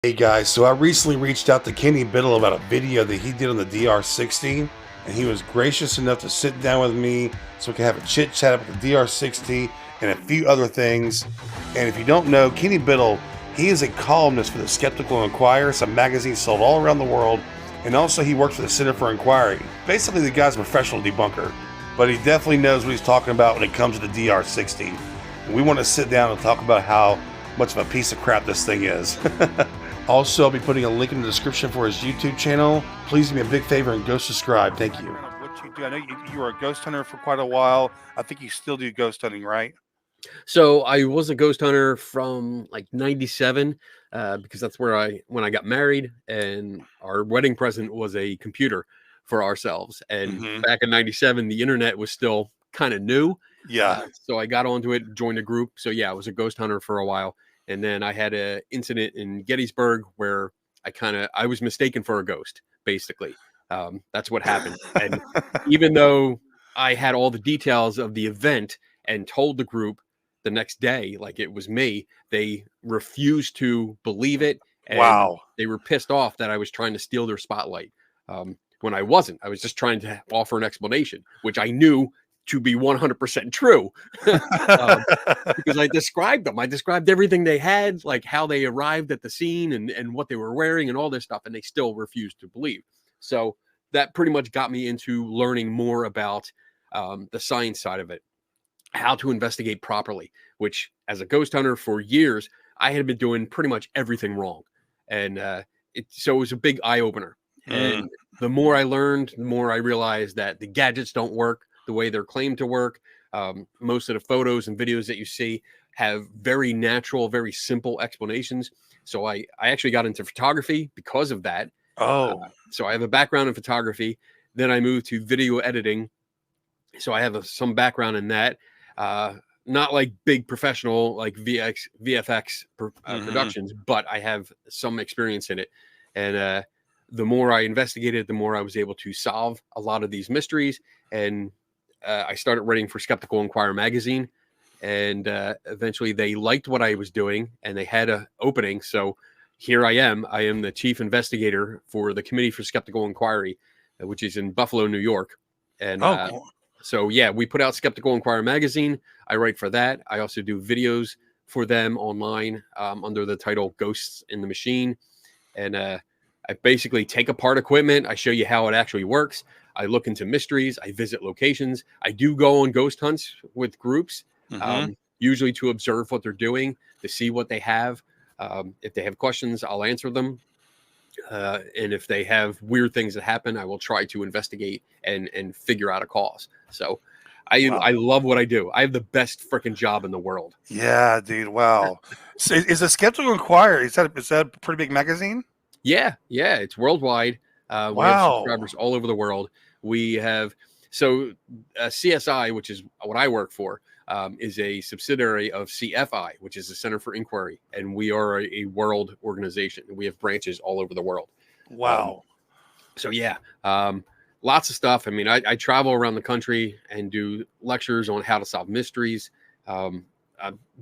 Hey guys, so I recently reached out to Kenny Biddle about a video that he did on the DR60, and he was gracious enough to sit down with me so we can have a chit chat about the DR60 and a few other things. And if you don't know, Kenny Biddle, he is a columnist for the Skeptical Inquirer, it's a magazine sold all around the world, and also he works for the Center for Inquiry. Basically, the guy's a professional debunker, but he definitely knows what he's talking about when it comes to the DR60. And we want to sit down and talk about how much of a piece of crap this thing is. Also, I'll be putting a link in the description for his YouTube channel. Please do me a big favor and go subscribe. Thank you. What you do? I know you were a ghost hunter for quite a while. I think you still do ghost hunting, right? So I was a ghost hunter from like 97 because that's when I got married, and our wedding present was a computer for ourselves. And back in 97, the internet was still kind of new. Yeah. So I got onto it, joined a group. So yeah, I was a ghost hunter for a while. And then I had an incident in Gettysburg where I was mistaken for a ghost, basically. That's what happened. And even though I had all the details of the event and told the group the next day, like it was me, they refused to believe it. And wow. They were pissed off that I was trying to steal their spotlight. When I wasn't. I was just trying to offer an explanation, which I knew to be 100% true. Because I described them. I described everything they had, like how they arrived at the scene and what they were wearing and all this stuff, and they still refused to believe. So that pretty much got me into learning more about the science side of it, how to investigate properly, which as a ghost hunter for years, I had been doing pretty much everything wrong. And so it was a big eye-opener. And the more I learned, the more I realized that the gadgets don't work the way they're claimed to work. Most of the photos and videos that you see have very natural, very simple explanations. So I actually got into photography because of that. So I have a background in photography. Then I moved to video editing. So I have some background in that. Not like big professional, like VFX productions, but I have some experience in it. And the more I investigated, the more I was able to solve a lot of these mysteries. And I started writing for Skeptical Inquirer magazine, and eventually they liked what I was doing, and they had an opening. So here I am. I am the chief investigator for the Committee for Skeptical Inquiry, which is in Buffalo, New York. And cool. So yeah, we put out Skeptical Inquirer magazine. I write for that. I also do videos for them online under the title Ghosts in the Machine. And I basically take apart equipment. I show you how it actually works. I look into mysteries. I visit locations. I do go on ghost hunts with groups, usually to observe what they're doing, to see what they have. If they have questions, I'll answer them. And if they have weird things that happen, I will try to investigate and figure out a cause. So I love what I do. I have the best freaking job in the world. Yeah, dude. Wow. So is the Skeptical Inquirer, is that a pretty big magazine? Yeah. It's worldwide. We have subscribers all over the world. We have CSI, which is what I work for, is a subsidiary of CFI, which is the Center for Inquiry, and we are a world organization. We have branches all over the world. Wow. So yeah, lots of stuff. I mean, I travel around the country and do lectures on how to solve mysteries. I'll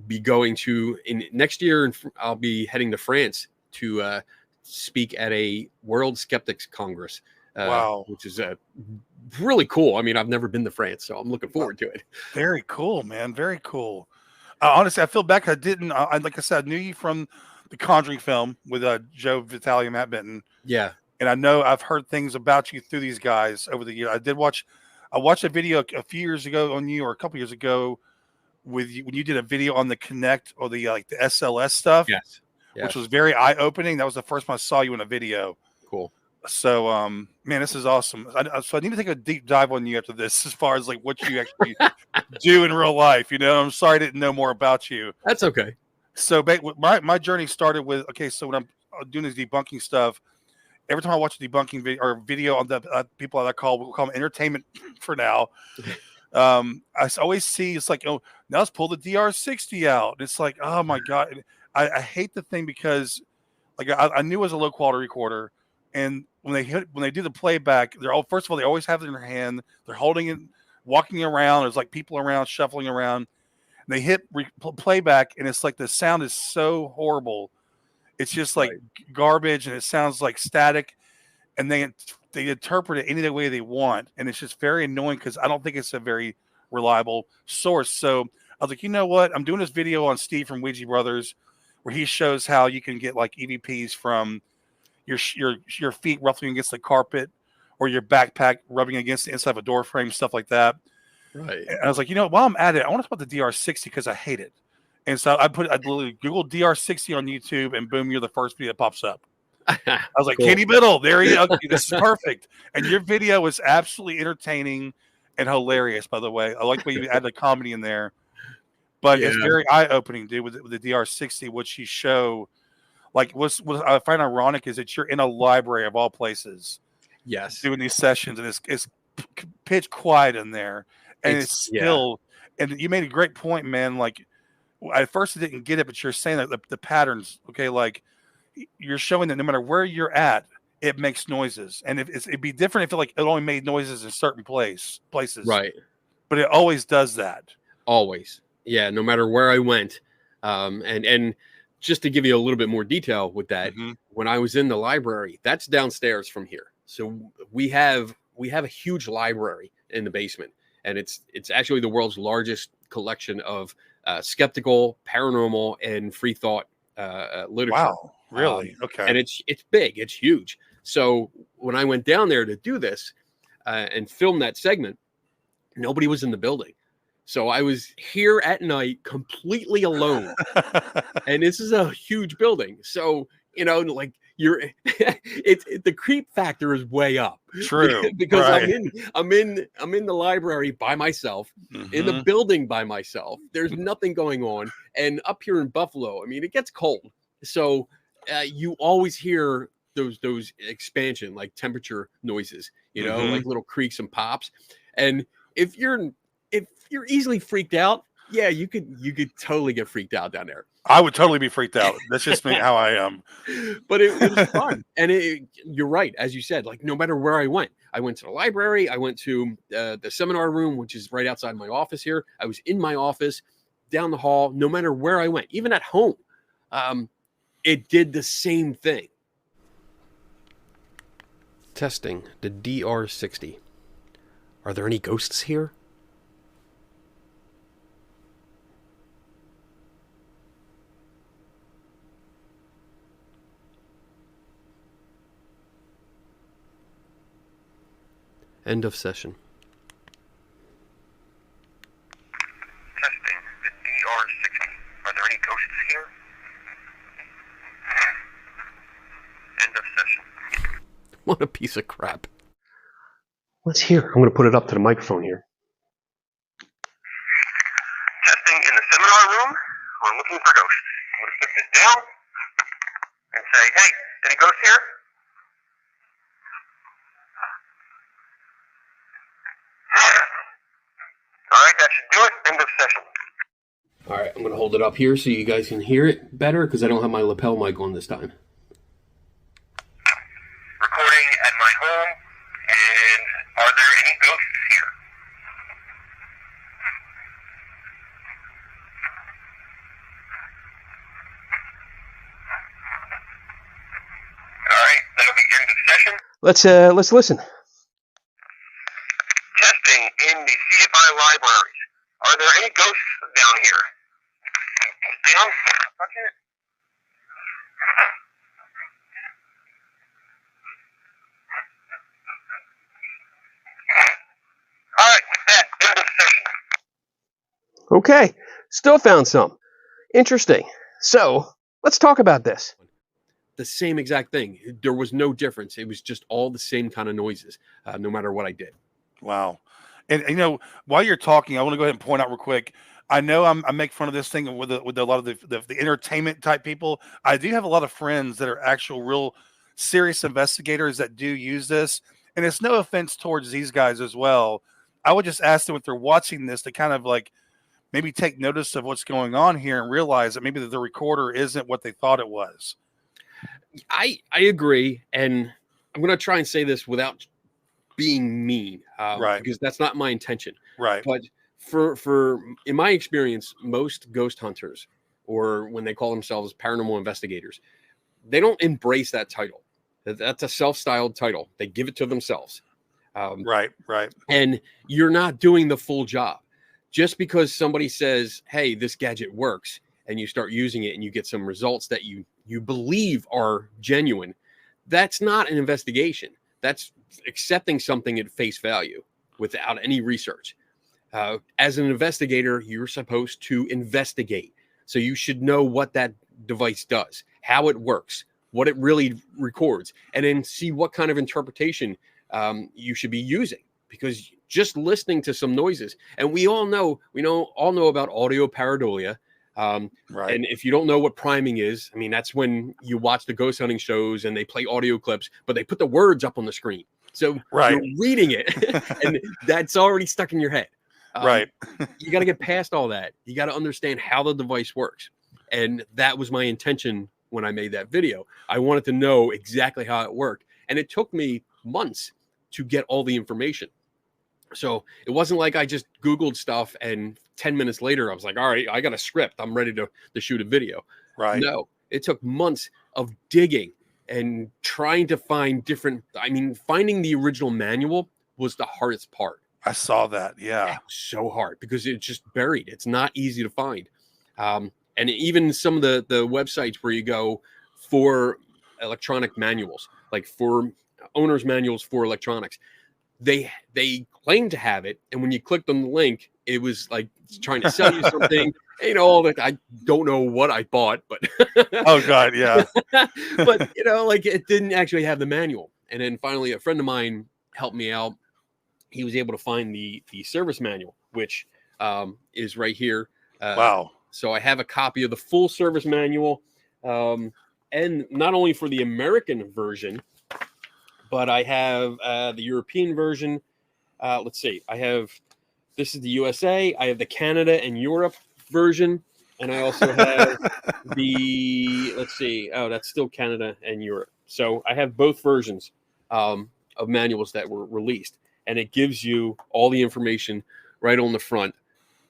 be going to next year. I'll be heading to France to speak at a World Skeptics Congress. Which is really cool. I mean, I've never been to France, so I'm looking forward to it. Very cool, man. Very cool. Honestly, I feel bad. I didn't. Like I said, I knew you from the Conjuring film with Joe Vitale and Matt Benton. Yeah, and I know I've heard things about you through these guys over the years. I watched a video a few years ago on you, or a couple years ago, with you when you did a video on the Connect or the like the SLS stuff. Yes. Which was very eye opening. That was the first time I saw you in a video. Cool. So, man, this is awesome. So I need to take a deep dive on you after this, as far as like what you actually do in real life. You know, I'm sorry I didn't know more about you. That's okay. So my journey started with, so when I'm doing this debunking stuff, every time I watch a debunking video on the people that we'll call them entertainment for now. I always see it's like, oh, now let's pull the DR60 out. And it's like, oh my God. I hate the thing because like I knew it was a low quality recorder. And when they do the playback, first of all, they always have it in their hand. They're holding it, walking around. There's like people around, shuffling around. And they hit playback, and it's like the sound is so horrible. It's just like Right. garbage, and it sounds like static, and they interpret it any way they want, and it's just very annoying because I don't think it's a very reliable source. So I was like, you know what? I'm doing this video on Steve from Ouija Brothers, where he shows how you can get like EVPs from your feet rubbing against the carpet, or your backpack rubbing against the inside of a door frame, stuff like that. Right. And I was like, you know, while I'm at it, I want to talk about the DR60 because I hate it. And so I literally Google DR60 on YouTube, and boom, you're the first video that pops up. I was like, Cool. Kenny Biddle, there you go. This is perfect. And your video was absolutely entertaining and hilarious, by the way. I like the way you added the comedy in there. But Yeah. it's very eye-opening, dude, with the DR60, what you show. Like, what I find ironic is that you're in a library of all places Yes. doing these sessions, and it's pitch quiet in there. And it's still, and you made a great point, man. Like, at first I didn't get it, but you're saying that the patterns, okay, like you're showing that no matter where you're at, it makes noises. And it'd be different if it only made noises in certain places, Right. but it always does that. Always. Yeah. No matter where I went. And just to give you a little bit more detail with that, when I was in the library, that's downstairs from here. So we have a huge library in the basement, and it's actually the world's largest collection of skeptical, paranormal, and free thought literature. Wow, really? Okay. And it's big, it's huge. So when I went down there to do this and film that segment, nobody was in the building. So I was here at night completely alone. And this is a huge building. So, like the creep factor is way up. True. Because right. I'm in the library by myself, in the building by myself. There's nothing going on. And up here in Buffalo, I mean, it gets cold. So you always hear those expansion, like temperature noises, like little creaks and pops. And if you're easily freaked out, yeah, you could totally get freaked out down there. I would totally be freaked out. That's just me, how I am. But it was fun. And you're right. As you said, like no matter where I went to the library, I went to the seminar room, which is right outside my office here. I was in my office, down the hall, no matter where I went, even at home. It did the same thing. Testing the DR60. Are there any ghosts here? End of session. Testing the DR60. Are there any ghosts here? End of session. What a piece of crap. Let's hear. I'm going to put it up to the microphone here. Testing in the seminar room. We're looking for ghosts. I'm going to put this down and say, hey, any ghosts here? All right, that should do it. End of session. All right, I'm going to hold it up here so you guys can hear it better because I don't have my lapel mic on this time. Recording at my home, and are there any ghosts here? All right, that'll be end of session. Let's listen. Testing in the CFI libraries. Are there any ghosts down here? Down? Touching it. All right, that end of session. Okay, still found some. Interesting. So, let's talk about this. The same exact thing. There was no difference. It was just all the same kind of noises, no matter what I did. Wow. And while you're talking, I want to go ahead and point out real quick. I know I make fun of this thing with a lot of the entertainment type people. I do have a lot of friends that are actual real serious investigators that do use this. And it's no offense towards these guys as well. I would just ask them if they're watching this to kind of like maybe take notice of what's going on here and realize that maybe the recorder isn't what they thought it was. I agree. And I'm going to try and say this without being mean, right? Because that's not my intention, right? But for in my experience, most ghost hunters, or when they call themselves paranormal investigators, they don't embrace that title. That's a self-styled title. They give it to themselves. Right. And you're not doing the full job. Just because somebody says, hey, this gadget works, and you start using it and you get some results that you believe are genuine, that's not an investigation. That's accepting something at face value without any research. As an investigator, you're supposed to investigate. So you should know what that device does, how it works, what it really records, and then see what kind of interpretation you should be using. Because just listening to some noises, and we all know about audio pareidolia. Right. And if you don't know what priming is, I mean, that's when you watch the ghost hunting shows and they play audio clips, but they put the words up on the screen. So you're reading it and that's already stuck in your head. Right. You got to get past all that. You got to understand how the device works. And that was my intention when I made that video. I wanted to know exactly how it worked. And it took me months to get all the information. So it wasn't like I just Googled stuff and 10 minutes later I was like, all right, I got a script. I'm ready to shoot a video. Right. No, it took months of digging and trying to find finding the original manual was the hardest part. I saw that. Yeah. It was so hard because it's just buried. It's not easy to find. And even some of the websites where you go for electronic manuals, like for owner's manuals for electronics, they claim to have it, and when you clicked on the link, it was like trying to sell you something. All that I don't know what I bought, but oh god, yeah. But like it didn't actually have the manual. And then finally, a friend of mine helped me out. He was able to find the service manual, which is right here. Wow. So I have a copy of the full service manual, and not only for the American version, but I have the European version. Let's see. This is the USA. I have the Canada and Europe version. And I also have let's see. Oh, that's still Canada and Europe. So I have both versions of manuals that were released. And it gives you all the information right on the front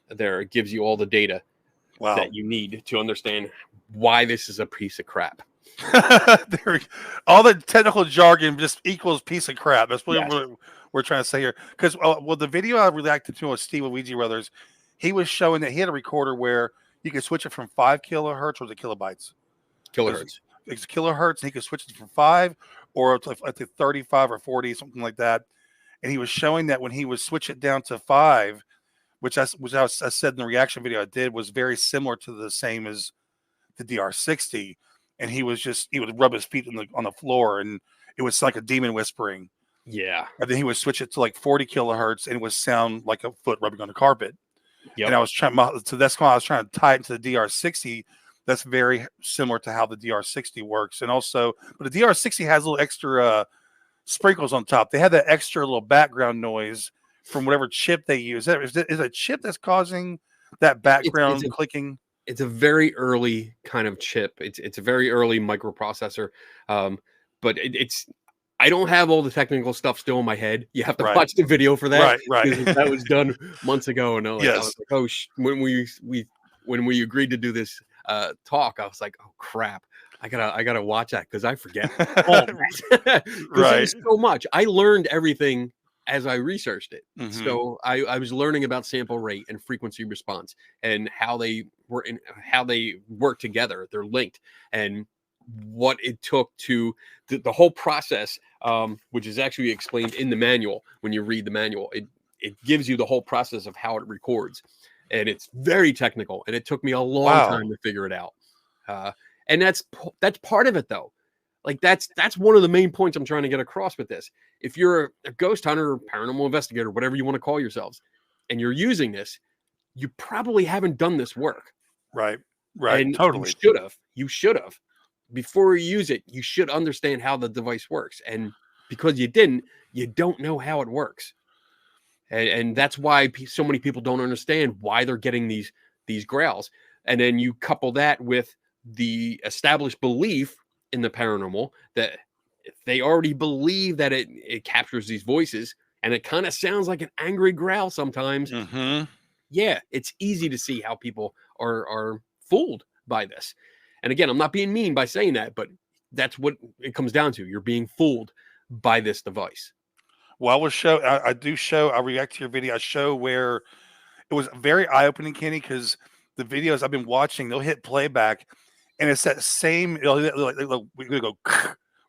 there. It gives you all the data that you need to understand why this is a piece of crap. All the technical jargon just equals piece of crap. That's what we're trying to say here. Because the video I reacted to with Steve Ouija Brothers, he was showing that he had a recorder where you could switch it from 5 kilohertz or the kilobytes. Kilohertz. It's kilohertz, and he could switch it from 5 or up to 35 or 40, something like that. And he was showing that when he would switch it down to 5, which I said in the reaction video I did was very similar to the same as the DR60. And he would rub his feet on the floor, and it was like a demon whispering. Yeah. And then he would switch it to like 40 kilohertz, and it would sound like a foot rubbing on the carpet. Yep. And I was that's why I was trying to tie it to the DR60. That's very similar to how the DR60 works. And also, but the DR60 has a little extra sprinkles on top. They have that extra little background noise from whatever chip they use. Is it a chip that's causing that background clicking? It's a very early kind of chip. It's a very early microprocessor. But I don't have all the technical stuff still in my head. You have to watch the video for that. Right. That was done months ago. And I was like, oh, when we agreed to do this talk, I was like, oh crap. I gotta watch that because I forget all that. Right. It was so much. I learned everything as I researched it. Mm-hmm. So I was learning about sample rate and frequency response and how they work together. They're linked, and what it took to the whole process, which is actually explained in the manual. When you read the manual, it gives you the whole process of how it records, and it's very technical. And it took me a long time to figure it out. And that's part of it, though. Like that's one of the main points I'm trying to get across with this. If you're a ghost hunter or paranormal investigator, whatever you want to call yourselves, and you're using this, you probably haven't done this work. Right. And totally. You should have. Before you use it, you should understand how the device works. And because you didn't, you don't know how it works. And that's why so many people don't understand why they're getting these growls. And then you couple that with the established belief in the paranormal that they already believe that it captures these voices, and it kind of sounds like an angry growl sometimes. Mm-hmm. Yeah, it's easy to see how people are fooled by this. And again, I'm not being mean by saying that, but that's what it comes down to. You're being fooled by this device. Well, I will show. I do show. I react to your video. I show where it was very eye opening, Kenny, because the videos I've been watching, they'll hit playback, and it's that same. We go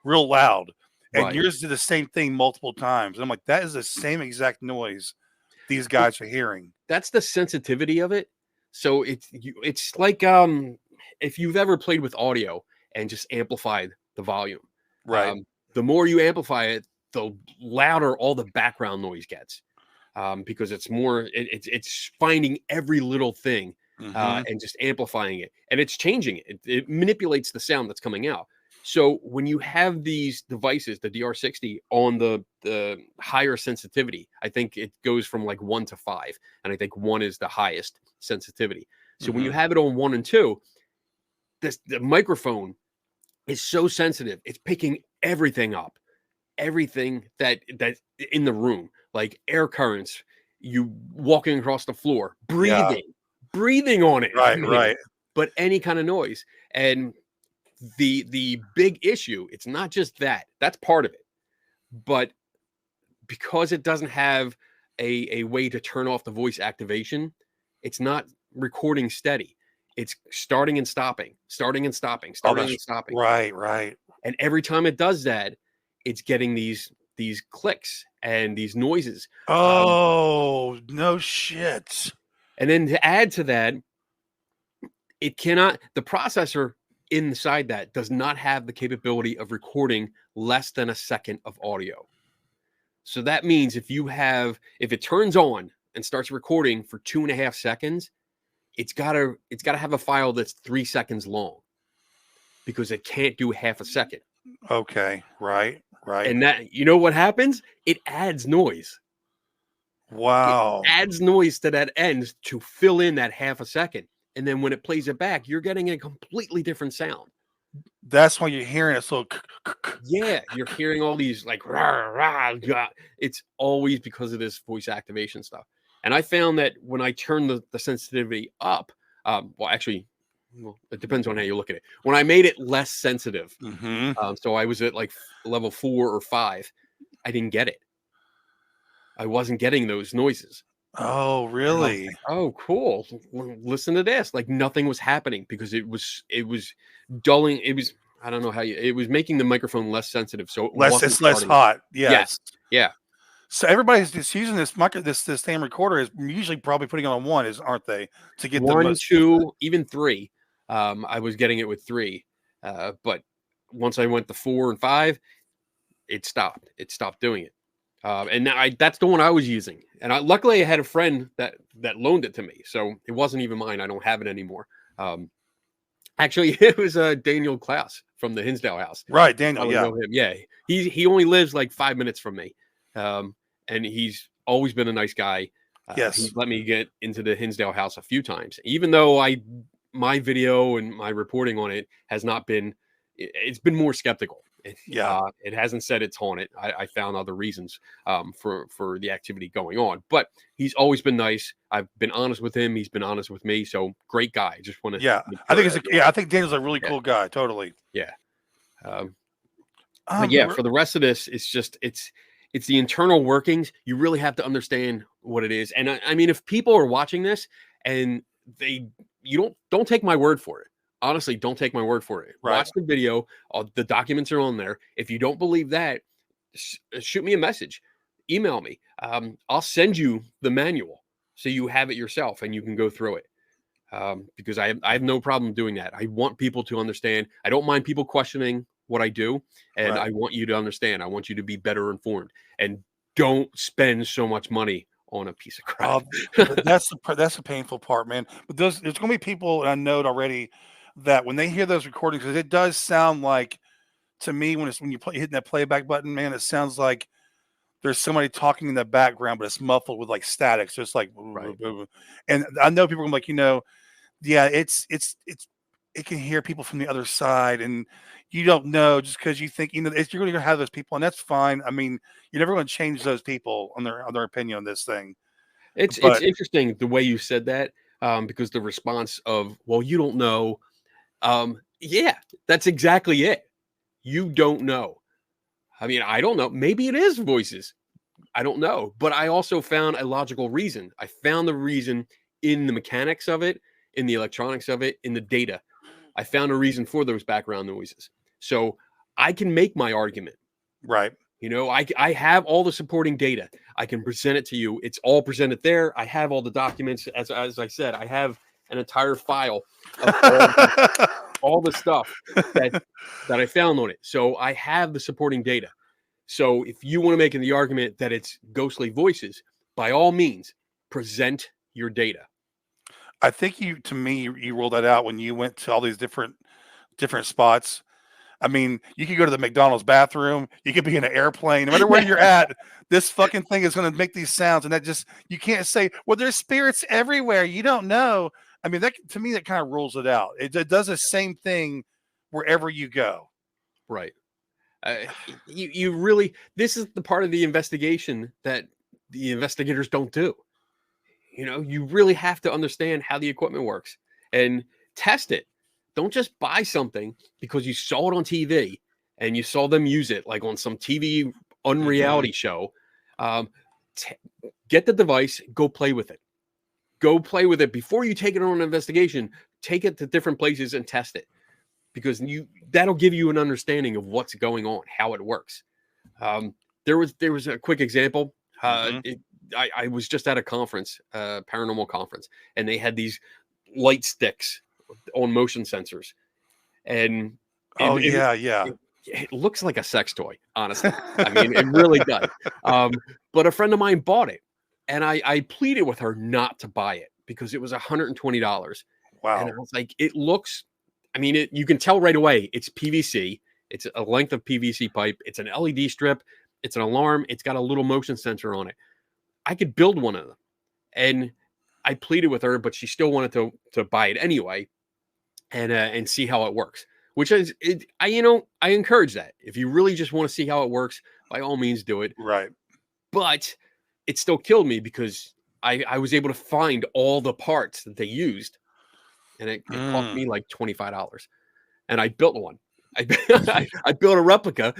real loud, and Right. yours did the same thing multiple times. And I'm like, that is the same exact noise these guys are hearing. That's the sensitivity of it. So it's like if you've ever played with audio and just amplified the volume. Right. The more you amplify it, the louder all the background noise gets. Because it's more, it's finding every little thing and just amplifying it, and it's changing it. It manipulates the sound that's coming out. So when you have these devices, the DR60 on the higher sensitivity, I think it goes from like 1 to 5, and I think 1 is the highest sensitivity. So when you have it on 1 and 2, the microphone is so sensitive; it's picking everything up, everything that in the room, like air currents, you walking across the floor, breathing on it, Right, right. but any kind of noise. And the big issue, it's not just that's part of it, but because it doesn't have a way to turn off the voice activation, it's not recording steady. It's starting and stopping, starting and stopping, starting and stopping. Right, right. And every time it does that, it's getting these clicks and these noises. Oh, no shit. And then to add to that, the processor inside that does not have the capability of recording less than a second of audio. So that means if it turns on and starts recording for 2.5 seconds, it's gotta have a file that's 3 seconds long, because it can't do half a second. Okay, right, right. And that, you know what happens? It adds noise. Wow. It adds noise to that end to fill in that half a second. And then when it plays it back, you're getting a completely different sound. That's why you're hearing it. So Yeah, you're hearing all these like rah, rah, rah. It's always because of this voice activation stuff. And I found that when I turn the sensitivity up, it depends on how you look at it. When I made it less sensitive, so I was at like level 4 or 5, I didn't get it. I wasn't getting those noises. Oh, really? Like, oh, cool. Listen to this. Like nothing was happening because it was dulling. It was, I don't know how it was making the microphone less sensitive. So It's less hot. Yes. Yeah. So everybody's just using this same recorder is usually probably putting it on 1, aren't they? To get 1, 2, even 3. I was getting it with 3. But once I went to 4 and 5, it stopped. It stopped doing it. And that's the one I was using. And luckily I had a friend that loaned it to me. So it wasn't even mine. I don't have it anymore. Actually, it was Daniel Klaus from the Hinsdale house. Right, Daniel, I know him. Yeah. He only lives like 5 minutes from me. And he's always been a nice guy. Yes. He's let me get into the Hinsdale house a few times, even though my video and my reporting on it has not been, it's been more skeptical. It hasn't said it's haunted. I found other reasons for the activity going on, but he's always been nice. I've been honest with him. He's been honest with me. So great guy. I just want to. I think Daniel's a really cool guy. Totally. Yeah. But yeah, for the rest of this, it's the internal workings. You really have to understand what it is. And I mean, if people are watching this and you don't take my word for it. Honestly, don't take my word for it. Right. Watch the video. The documents are on there. If you don't believe that, shoot me a message. Email me. I'll send you the manual so you have it yourself and you can go through it. Because I have no problem doing that. I want people to understand. I don't mind people questioning what I do. And I want you to understand. I want you to be better informed. And don't spend so much money on a piece of crap. That's the painful part, man. But there's going to be people, and I know it already, that when they hear those recordings, because it does sound like, to me, when you hitting that playback button, man, it sounds like there's somebody talking in the background, but it's muffled with like static. So it's like, and I know people are like, it can hear people from the other side, and you don't know just because you think you're going to have those people, and that's fine. I mean, you're never going to change those people on their opinion on this thing. It's interesting the way you said that, because the response of, well, you don't know. Yeah, that's exactly it. You don't know. I mean, I don't know. Maybe it is voices. I don't know. But I also found a logical reason. I found the reason in the mechanics of it, in the electronics of it, in the data. I found a reason for those background noises. So I can make my argument. Right. You know, I have all the supporting data. I can present it to you. It's all presented there. I have all the documents. As I said, I have an entire file of all the stuff that I found on it. So I have the supporting data. So if you want to make the argument that it's ghostly voices, by all means, present your data. I think to me, you rolled that out when you went to all these different spots. I mean, you could go to the McDonald's bathroom, you could be in an airplane, no matter where you're at, this fucking thing is going to make these sounds. And that just, you can't say, well, there's spirits everywhere. You don't know. I mean, that to me, that kind of rules it out. It does the same thing wherever you go. Right. You really, this is the part of the investigation that the investigators don't do. You know, you really have to understand how the equipment works and test it. Don't just buy something because you saw it on TV and you saw them use it like on some TV unreality show. Get the device, go play with it. Go play with it before you take it on an investigation. Take it to different places and test it, because that'll give you an understanding of what's going on, how it works. There was a quick example. I was just at a conference, paranormal conference, and they had these light sticks on motion sensors, and it looks like a sex toy, honestly. I mean, it really does. But a friend of mine bought it, and I pleaded with her not to buy it because it was $120. Wow. And I was like, it looks, I mean, you can tell right away it's PVC. It's a length of PVC pipe. It's an LED strip. It's an alarm. It's got a little motion sensor on it. I could build one of them. And I pleaded with her, but she still wanted to buy it anyway and see how it works, which is, I encourage that. If you really just want to see how it works, by all means do it. Right. But it still killed me because I was able to find all the parts that they used, and it cost me like $25. And I built one. I built a replica,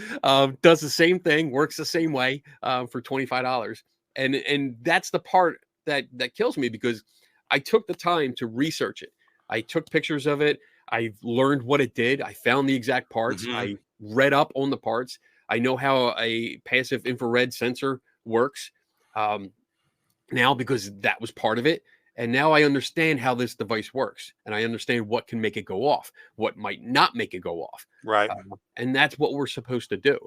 does the same thing, works the same way, for $25. And that's the part that kills me, because I took the time to research it. I took pictures of it. I learned what it did. I found the exact parts. I read up on the parts. I know how a passive infrared sensor works now, because that was part of it. And now I understand how this device works, and I understand what can make it go off, what might not make it go off. Right. And that's what we're supposed to do.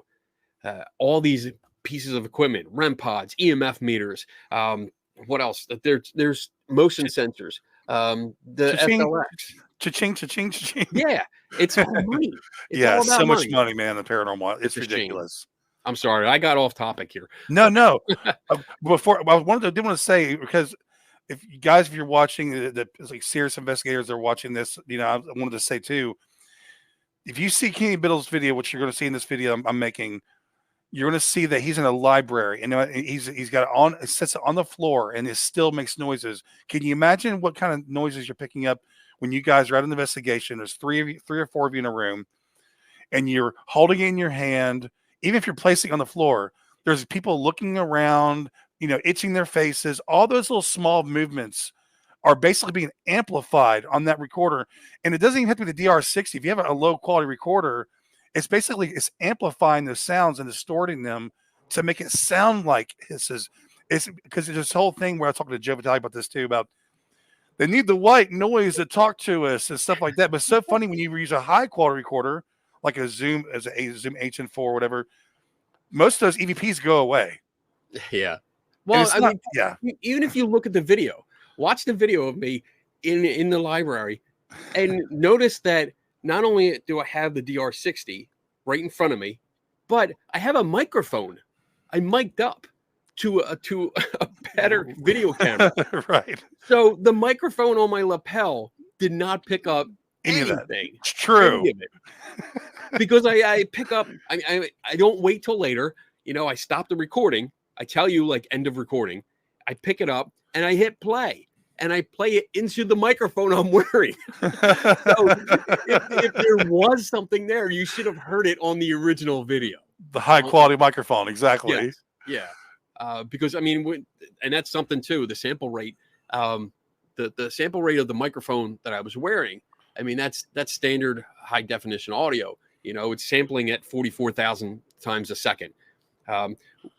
All these pieces of equipment, REM pods, EMF meters, what else? There's motion sensors, the SLX. Cha-ching, cha-ching, cha-ching. Yeah, it's all money. It's all about so much money, man, the paranormal. It's Cha-ching. ridiculous. I'm sorry, I got off topic here. No. Before I did want to say, because if you're watching the like serious investigators are watching this, I wanted to say too, if you see Kenny Biddle's video, which you're going to see in this video I'm making, you're going to see that he's in a library, and he's got it sits on the floor, and it still makes noises. Can you imagine what kind of noises you're picking up when you guys are at an investigation? There's three or four of you in a room, and you're holding it in your hand. Even if you're placing it on the floor, there's people looking around, itching their faces. All those little small movements are basically being amplified on that recorder. And it doesn't even have to be the DR60. If you have a low quality recorder, it's amplifying the sounds and distorting them to make it sound like hisses. It's because there's this whole thing where I was talking to Joe Vitale about this too, about they need the white noise to talk to us and stuff like that. But it's so funny when you use a high quality recorder, like a Zoom HN4 or whatever, most of those EVPs go away. Yeah. Well, even if you look at the video, watch the video of me in the library, and notice that not only do I have the DR60 right in front of me, but I have a microphone. I mic'd up to a better video camera. Right. So the microphone on my lapel did not pick up anything. It's true. Because I pick up, I don't wait till later. I stop the recording. I tell you, like, end of recording. I pick it up and I hit play. and I play it into the microphone I'm wearing. So if there was something there, you should have heard it on the original video. The high quality microphone, exactly. Yes, yeah. Because I mean, and that's something too. The sample rate, the sample rate of the microphone that I was wearing. I mean, that's standard high definition audio. You know, it's sampling at 44,000 times a second,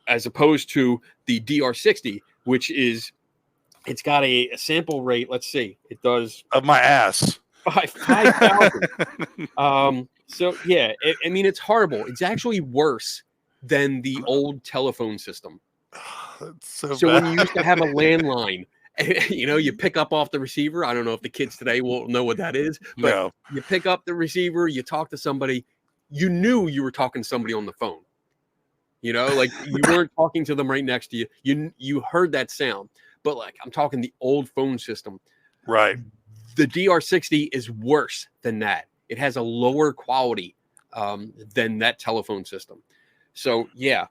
as opposed to the DR60, which is it's got a sample rate. Let's see, it does Of my ass. 5,000. So yeah, I mean, it's horrible. It's actually worse than the old telephone system. That's so So bad. when you used to have a landline, you know, you pick up off the receiver. I don't know if the kids today will know what that is, but No. you pick up the receiver, you talk to somebody, you knew you were talking to somebody on the phone. You know, like you weren't talking to them right next to you. You heard that sound. But like I'm talking the old phone system. Right. The DR60 is worse than that. It has a lower quality than that telephone system. So yeah,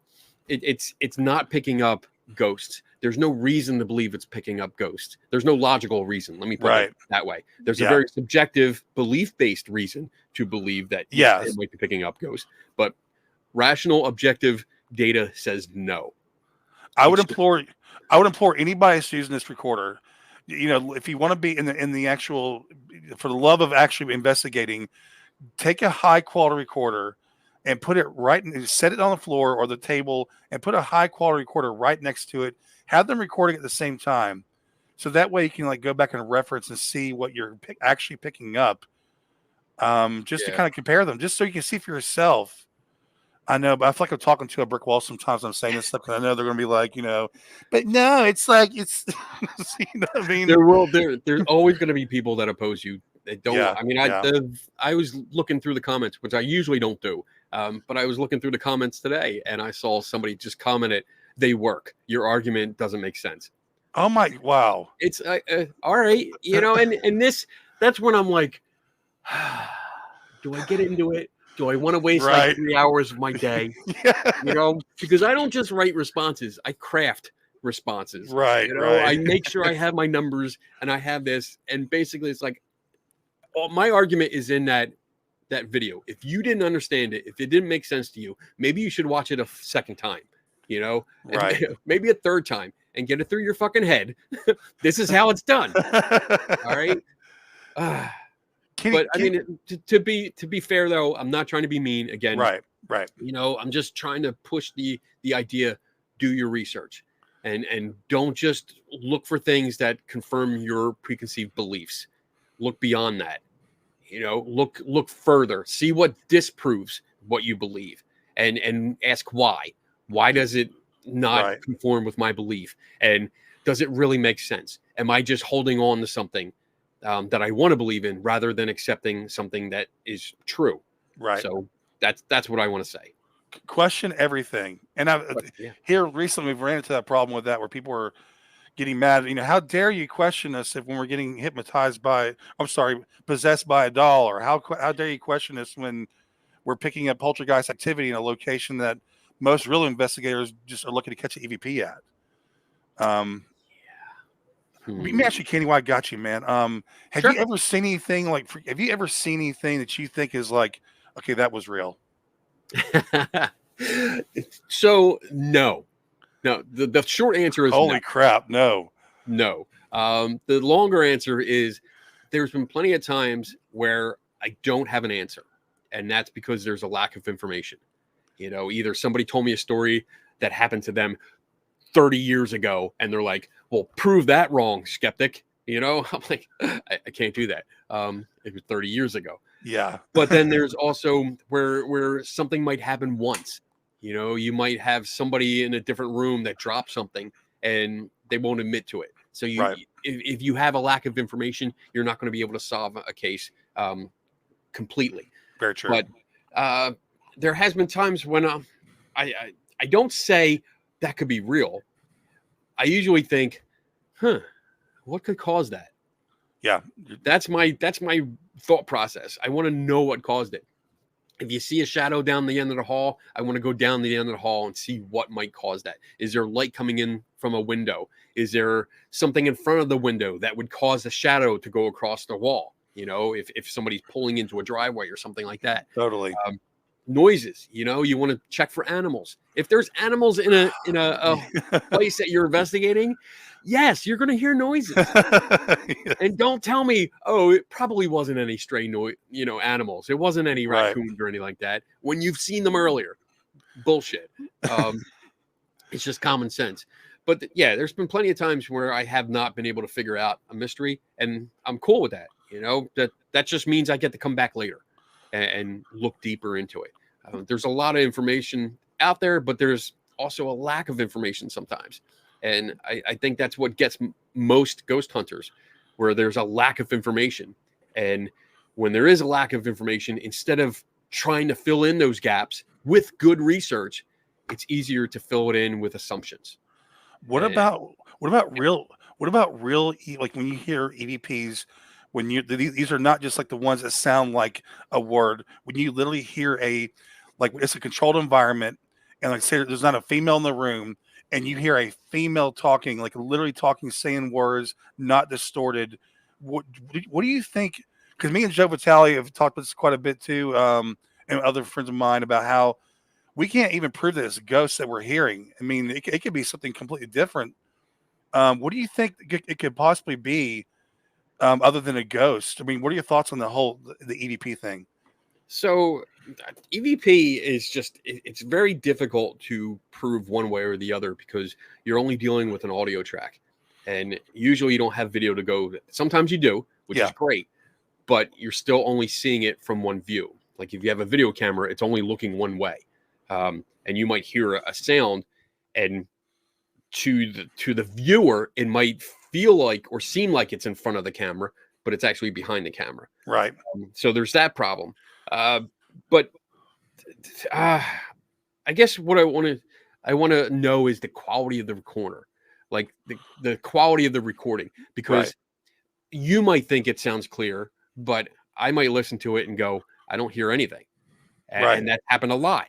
it's not picking up ghosts. There's no reason to believe it's picking up ghosts. There's no logical reason. Let me put it that way. There's a very subjective, belief-based reason to believe that it might be picking up ghosts, but rational, objective data says no. I would implore anybody who's using this recorder, you know, if you want to be in the actual, for the love of actually investigating, take a high quality recorder and put it right and set it on the floor or the table and put a high quality recorder right next to it. Have them recording at the same time, so that way you can like go back and reference and see what you're actually picking up. Just to kind of compare them, just so you can see for yourself. I know, but I feel like I'm talking to a brick wall sometimes. I'm saying this stuff because I know they're going to be like, you know, but no, it's like it's. You know what I mean? There's always going to be people that oppose you. They don't. Yeah, I mean, I was looking through the comments, which I usually don't do, but I was looking through the comments today, and I saw somebody just commented, "They work. Your argument doesn't make sense." Oh my! Wow. It's all right, you know, and that's when I'm like, do I get into it? Do I want to waste like 3 hours of my day? You know, because I don't just write responses; I craft responses. Right. You know, I make sure I have my numbers and I have this, and basically, it's like, my argument is in that video. If you didn't understand it, if it didn't make sense to you, maybe you should watch it a second time. You know, maybe a third time, and get it through your fucking head. This is how it's done. All right. But I mean, to be fair though, I'm not trying to be mean again. Right. You know, I'm just trying to push the idea. Do your research, and don't just look for things that confirm your preconceived beliefs. Look beyond that. You know, look further. See what disproves what you believe, and ask why. Why does it not conform with my belief? And does it really make sense? Am I just holding on to something that I want to believe in rather than accepting something that is true? Right. So that's what I want to say. Question everything. And here recently we've ran into that problem with that, where people are getting mad. You know, how dare you question us when we're getting possessed by a doll, or how dare you question us when we're picking up poltergeist activity in a location that most real investigators just are looking to catch an EVP at. Let me ask you, Kenny, why I got you, man. Have you ever seen anything that you think is like, okay, that was real? So no. The short answer is holy crap, no. The longer answer is there's been plenty of times where I don't have an answer, and that's because there's a lack of information. You know, either somebody told me a story that happened to them 30 years ago, and they're like, well, prove that wrong, skeptic. You know, I'm like, I can't do that. It was 30 years ago. Yeah. But then there's also where something might happen once. You know, you might have somebody in a different room that drops something and they won't admit to it. So if you have a lack of information, you're not going to be able to solve a case completely. Very true. But there has been times when I don't say that could be real. I usually think, what could cause that? Yeah. That's my thought process. I want to know what caused it. If you see a shadow down the end of the hall, I want to go down the end of the hall and see what might cause that. Is there light coming in from a window? Is there something in front of the window that would cause a shadow to go across the wall? You know, if somebody's pulling into a driveway or something like that. Totally. Noises, you know, you want to check for animals. If there's animals in a place that you're investigating, yes, you're going to hear noises. And don't tell me, oh, it probably wasn't any stray animals. It wasn't any raccoons or anything like that when you've seen them earlier. Bullshit. It's just common sense. But yeah, there's been plenty of times where I have not been able to figure out a mystery, and I'm cool with that. You know, that just means I get to come back later and look deeper into it. There's a lot of information out there, but there's also a lack of information sometimes. And I think that's what gets most ghost hunters, where there's a lack of information. And when there is a lack of information, instead of trying to fill in those gaps with good research, it's easier to fill it in with assumptions. What about real like when you hear EVPs, when these are not just like the ones that sound like a word, when you literally hear like it's a controlled environment, and like say there's not a female in the room, and you hear a female talking, like literally talking, saying words, not distorted. What do you think? Because me and Joe Vitale have talked about this quite a bit too, and other friends of mine, about how we can't even prove that it's ghosts that we're hearing. I mean, it could be something completely different. What do you think it could possibly be, other than a ghost? I mean, what are your thoughts on the EVP thing? So EVP is it's very difficult to prove one way or the other because you're only dealing with an audio track. And usually you don't have video to go. Sometimes you do, which is great, but you're still only seeing it from one view. Like if you have a video camera, it's only looking one way. And you might hear a sound, and to the viewer, it might feel like or seem like it's in front of the camera, but it's actually behind the camera. Right. So there's that problem. But I guess what I want to know is the quality of the recorder, like the quality of the recording, because you might think it sounds clear, but I might listen to it and go, I don't hear anything. And that happened a lot.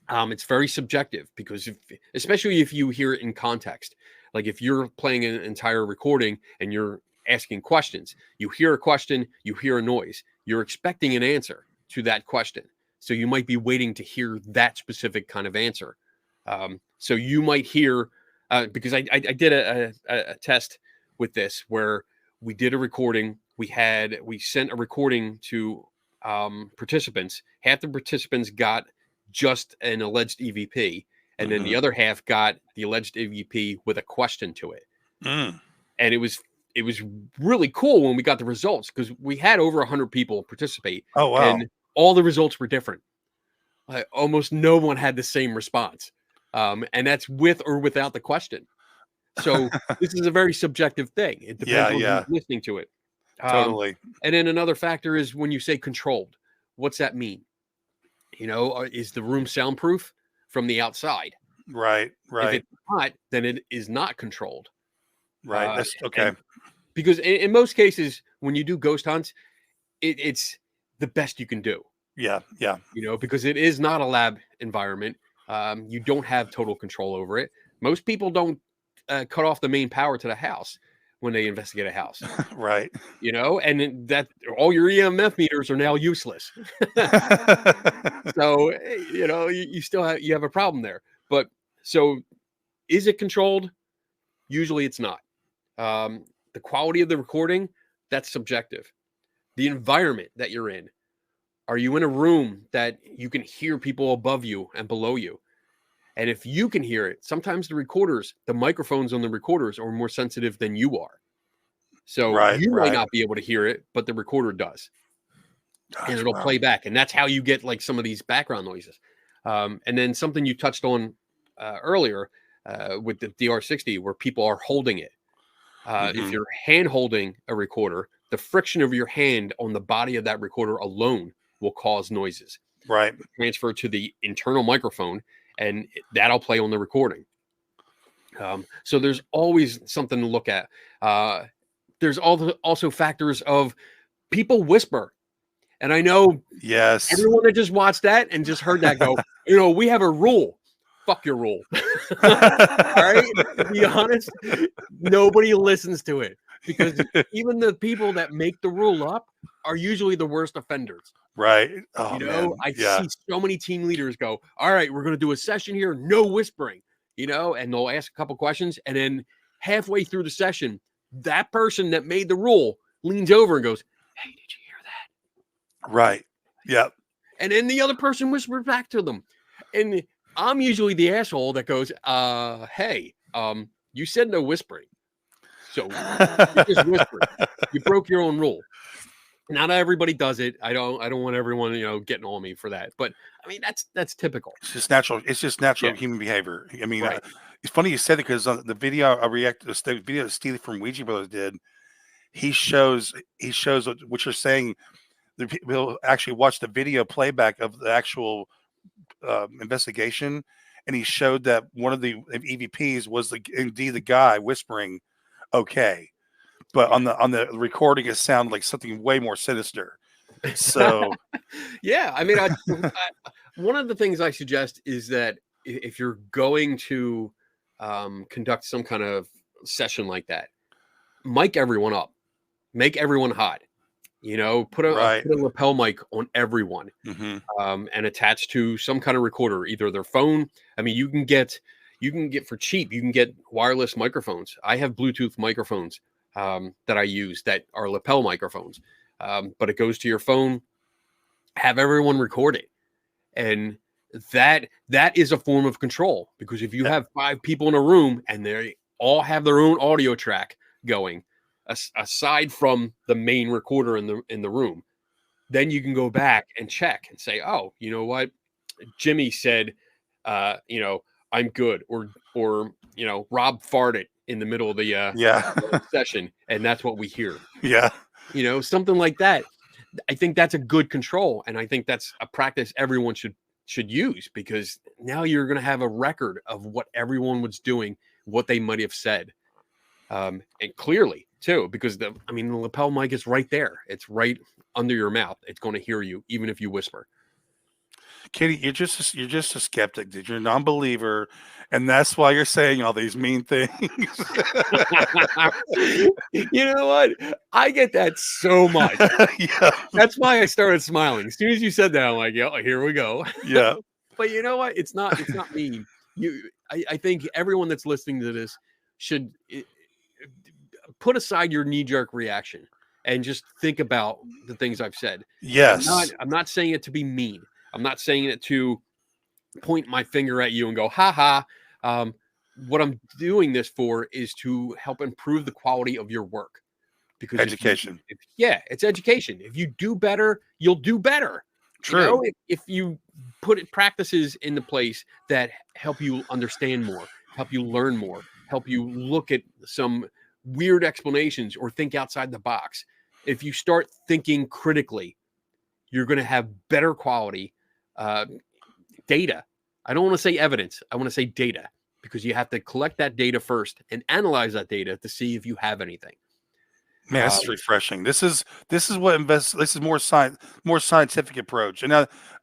It's very subjective because especially if you hear it in context, like if you're playing an entire recording and you're asking questions, you hear a question, you hear a noise, you're expecting an answer to that question. So you might be waiting to hear that specific kind of answer. So you might hear, because I did a test with this where we did a recording. We sent a recording to participants. Half the participants got just an alleged EVP, and then the other half got the alleged EVP with a question to it. And it was really cool when we got the results, because we had over 100 people participate. Oh, wow. And all the results were different. Almost no one had the same response. And that's with or without the question. So this is a very subjective thing. It depends on who's listening to it. Totally. And then another factor is when you say controlled, what's that mean? You know, is the room soundproof from the outside? Right. If it's not, then it is not controlled. Right. That's okay. Because in most cases, when you do ghost hunts, it's the best you can do. Yeah. Yeah. You know, because it is not a lab environment. You don't have total control over it. Most people don't cut off the main power to the house when they investigate a house. Right. You know, and that all your EMF meters are now useless. So, you know, you still have a problem there. But so is it controlled? Usually it's not. The quality of the recording, that's subjective. The environment that you're in. Are you in a room that you can hear people above you and below you? And if you can hear it, sometimes the microphones on the recorders are more sensitive than you are. So you might not be able to hear it, but the recorder does. And it'll play back. And that's how you get like some of these background noises. And then something you touched on earlier with the DR60, where people are holding it. If you're hand holding a recorder, the friction of your hand on the body of that recorder alone will cause noises. Right. Transfer to the internal microphone, and that'll play on the recording. So there's always something to look at. There's also factors of people whisper, And I know Yes. everyone that just watched that and just heard that go, we have a rule. Fuck your rule. All right. To be honest, nobody listens to it because even the people that make the rule up are usually the worst offenders. Right. Oh, man. I Yeah. see so many team leaders go, all right, we're going to do a session here. No whispering, and they'll ask a couple questions. And then halfway through the session, that person that made the rule leans over and goes, hey, did you hear that? Right. Yep. And then the other person whispers back to them. And I'm usually the asshole that goes, hey, you said no whispering. So you just whispered. You broke your own rule. Not everybody does it. I don't want everyone, getting on me for that. But I mean, that's typical. It's just natural. It's just natural Yeah. human behavior. I mean, Right. it's funny you said it because on the video I reacted to, the video that Steve from Ouija Brothers did, he shows what you're saying. The people actually watch the video playback of the actual investigation, and he showed that one of the EVPs was indeed the guy whispering, "Okay," but on the recording, it sounded like something way more sinister. So Yeah, I mean, one of the things I suggest is that if you're going to conduct some kind of session like that, mic everyone up, make everyone hot. Put a lapel mic on everyone, and attach to some kind of recorder, either their phone. I mean, you can get for cheap. You can get wireless microphones. I have Bluetooth microphones that I use that are lapel microphones, but it goes to your phone. Have everyone record it, and that is a form of control, because if you have 5 people in a room and they all have their own audio track going, aside from the main recorder in the room, then you can go back and check and say, oh, you know what, Jimmy said, I'm good, or Rob farted in the middle of the session, and that's what we hear. Yeah. Something like that. I think that's a good control, and I think that's a practice everyone should use, because now you're going to have a record of what everyone was doing, what they might have said, and clearly too, because the lapel mic is right there. It's right under your mouth. It's going to hear you even if you whisper. Katie, you're just a skeptic, dude. You're a non-believer, and that's why you're saying all these mean things. You know what? I get that so much. Yeah. That's why I started smiling. As soon as you said that, I'm like, yeah, here we go. Yeah. But you know what? It's not mean. I think everyone that's listening to this should put aside your knee-jerk reaction and just think about the things I've said. Yes. I'm not saying it to be mean. I'm not saying it to point my finger at you and go, ha ha. What I'm doing this for is to help improve the quality of your work. Because education. It's education. If you do better, you'll do better. True. If you put practices into place that help you understand more, help you learn more, help you look at some weird explanations or think outside the box. If you start thinking critically, you're going to have better quality data. I don't want to say evidence. I want to say data, because you have to collect that data first and analyze that data to see if you have anything. Man, this is refreshing. This is this is more scientific approach. And